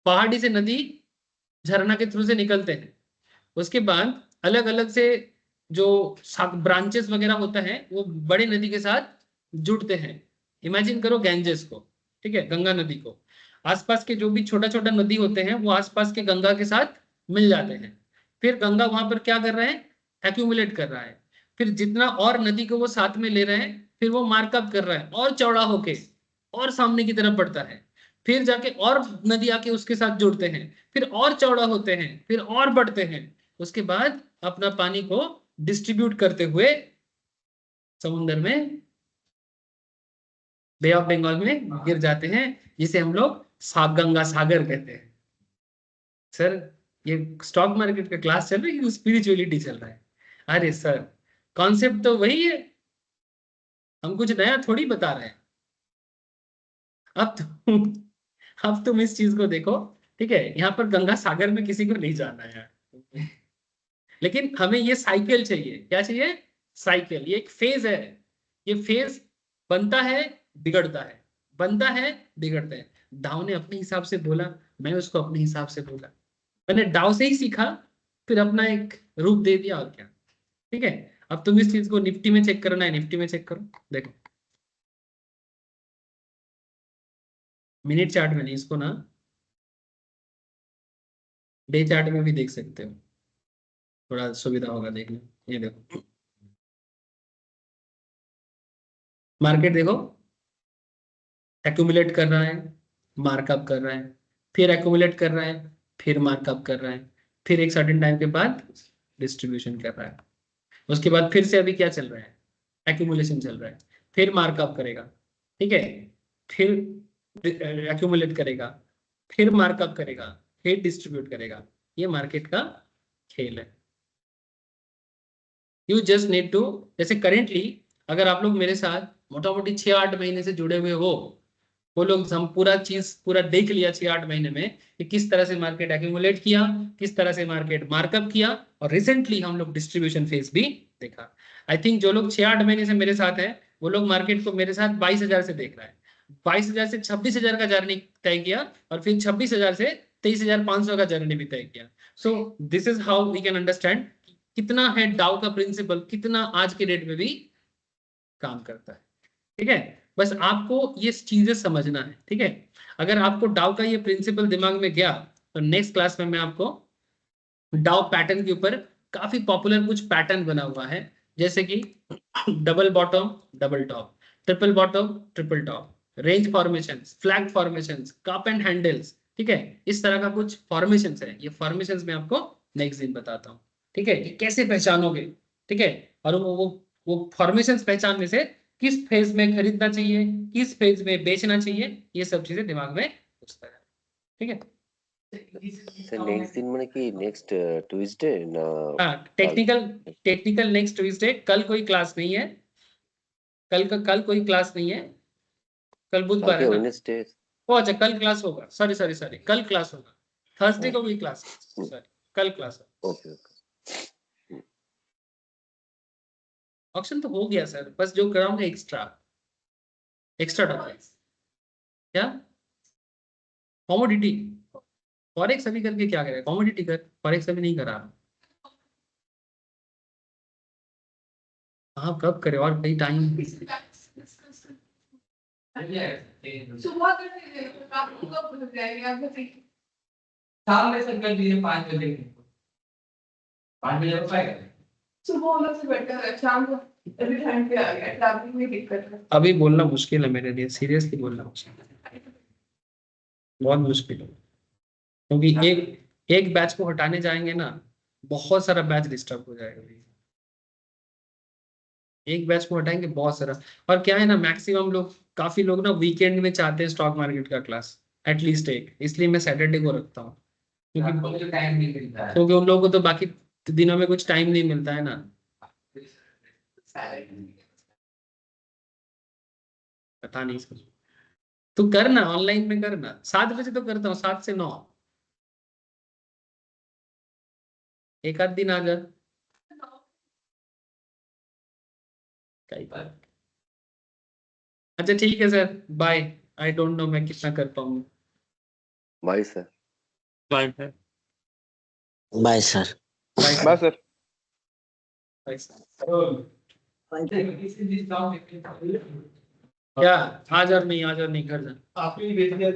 पहाड़ी से नदी झरना के थ्रू से निकलते हैं, उसके बाद अलग अलग से जो ब्रांचेस वगैरह होता है वो बड़े नदी के साथ जुड़ते हैं। इमेजिन करो गैंजेस को, ठीक है, गंगा नदी को, आसपास के जो भी छोटा छोटा नदी होते हैं वो आसपास के गंगा के साथ मिल जाते हैं। फिर गंगा वहां पर क्या कर रहा है, एक्यूमुलेट कर रहा है। फिर जितना और नदी को वो साथ में ले रहे हैं, फिर वो मार्कअप कर रहा है और चौड़ा होके और सामने की तरफ बढ़ता है। फिर जाके और नदी आके उसके साथ जुड़ते हैं, फिर और चौड़ा होते हैं, फिर और बढ़ते हैं। उसके बाद अपना पानी को डिस्ट्रीब्यूट करते हुए समुद्र में, बे ऑफ बंगाल में गिर जाते हैं, जिसे हम लोग गंगा सागर कहते हैं। सर ये स्टॉक मार्केट का क्लास चल रही है, स्पिरिचुअलिटी चल रहा है? अरे सर कॉन्सेप्ट तो वही है, हम कुछ नया थोड़ी बता रहे हैं। अब तुम इस चीज को देखो, ठीक है, यहाँ पर गंगा सागर में किसी को नहीं जाना है यार। लेकिन हमें ये साइकिल चाहिए, क्या चाहिए? साइकिल। ये एक फेज है, ये फेज बनता है बिगड़ता है, बनता है बिगड़ता है। डाउ ने अपने हिसाब से बोला, मैं उसको अपने हिसाब से बोला, मैंने डाउ से ही सीखा, फिर अपना एक रूप दे दिया, और क्या। ठीक है, अब तुम इस चीज को निफ्टी में चेक करना है, निफ्टी में चेक करो, देखो मिनट चार्ट में नहीं, इसको ना डे चार्ट में भी देख सकते हो, थोड़ा सुविधा होगा देखने। ये देखो मार्केट, देखो एक्यूमुलेट कर रहा है, मार्कअप कर रहा है, फिर एक्यूमुलेट कर रहा है, फिर मार्कअप कर रहा है, फिर एक सर्टेन टाइम के बाद डिस्ट्रीब्यूशन कर रहा है। उसके बाद फिर से अभी क्या चल रहा है, एक्यूमुलेशन चल रहा है, फिर मार्कअप करेगा, ठीक है, फिर एक्यूमुलेट करेगा, फिर मार्कअप करेगा, फिर डिस्ट्रीब्यूट करेगा। ये मार्केट का खेल है। यू जस्ट नीड टू, जैसे करेंटली अगर आप लोग मेरे साथ मोटा मोटी 6-8 महीने से जुड़े हुए हो, वो लोग हम पूरा चीज पूरा देख लिया 6-8 महीने में कि किस तरह से मार्केट एक्यूमुलेट किया, किस तरह से मार्केट मार्कअप किया, और रिसेंटली हम लोग डिस्ट्रीब्यूशन फेज भी देखा। आई थिंक जो लोग 6-8 महीने से मेरे साथ हैं, वो लोग मार्केट को मेरे साथ 22,000 से देख रहा है, 22,000 से 26,000 का जर्नी तय किया, और फिर 26,000 से 23,500 का जर्नी भी तय किया। So this is how we can understand कितना है डाउ का प्रिंसिपल, कितना आज के डेट में भी काम करता है। ठीक है, बस आपको ये चीजें समझना है। ठीक है, अगर आपको डाउ का ये प्रिंसिपल दिमाग में गया, तो नेक्स्ट क्लास में मैं आपको डाउ पैटर्न के ऊपर काफी पॉपुलर कुछ पैटर्न बना हुआ है, जैसे कि double bottom double top, triple bottom triple top, range formations, flag formations, cup and handles. ठीक है, इस तरह का कुछ फॉर्मेशंस है, ये फॉर्मेशंस मैं आपको नेक्स्ट दिन बताता हूँ। ठीक है, कि कैसे पहचानोगे। ठीक है, और वो फॉर्मेशंस पहचानने से किस फेज में खरीदना चाहिए, किस फेज में बेचना चाहिए, ये सब चीजें दिमाग में घुसता है। ठीक है, सर नेक्स्ट दिन माने कि नेक्स्ट ट्यूसडे ना? हाँ, टेक्निकल नेक्स्ट ट्यूसडे। कल कोई क्लास नहीं है, कल कोई क्लास नहीं है, कल बुधवार है ना। वेडनेसडे। ओ अच्छा, कल क्लास होगा, सॉरी सॉरी सॉरी, कल क्लास होगा, थर्सडे को कोई क्लास, सॉरी कल क्लास होगा। Okay okay. ऑप्शन तो हो गया सर, बस जो कराऊंगा एक्स्ट्रा टॉपिक। क्या कॉमोडिटी, फॉरेक्स अभी करके क्या करेगा, कॉमोडिटी कर, फॉरेक्स अभी नहीं करा। हाँ कब करे, और कई टाइम। सुबह कर दीजिए, आपको कब हो जाएंगे आप बताइए। शाम में सर कर दीजिए 5 बजे, 5 बजे हो पाएगा? सुबह होने से बेटर है, शाम को अभी ठंड पे आ गया, ट्रैफिक में दिक्कत है। अभी बोलना मुश्किल है मेरे लिए, सीरियसली बोलना मुश्किल है, बहुत मुश्किल है, क्योंकि एक बैच को हटाने जाएंगे ना, बहुत सारा बैच डिस्टर्ब हो जाएगा। एक बैच को हटाएंगे बहुत सारा, और क्या है ना, मैक्सिमम लोग, काफी लोग ना वीकेंड में चाहते हैं स्टॉक मार्केट का क्लास, एटलीस्ट एक, इसलिए मैं सैटरडे को रखता हूँ, आपको तो टाइम नहीं मिलता है। क्योंकि उन लोगों को तो बाकी दिनों में कुछ टाइम नहीं मिलता है ना। पता नहीं इसको, तू करना ऑनलाइन में करना, 7 बजे तो करता हूँ, 7 से 9, एक आध दिन आ जा, कई बार। अच्छा ठीक है sir, bye. I don't know मैं कितना कर पाऊंगा। Bye sir. Bye bye sir. Bye बस सर। क्या आज और नहीं घर जा आपने बेच दिया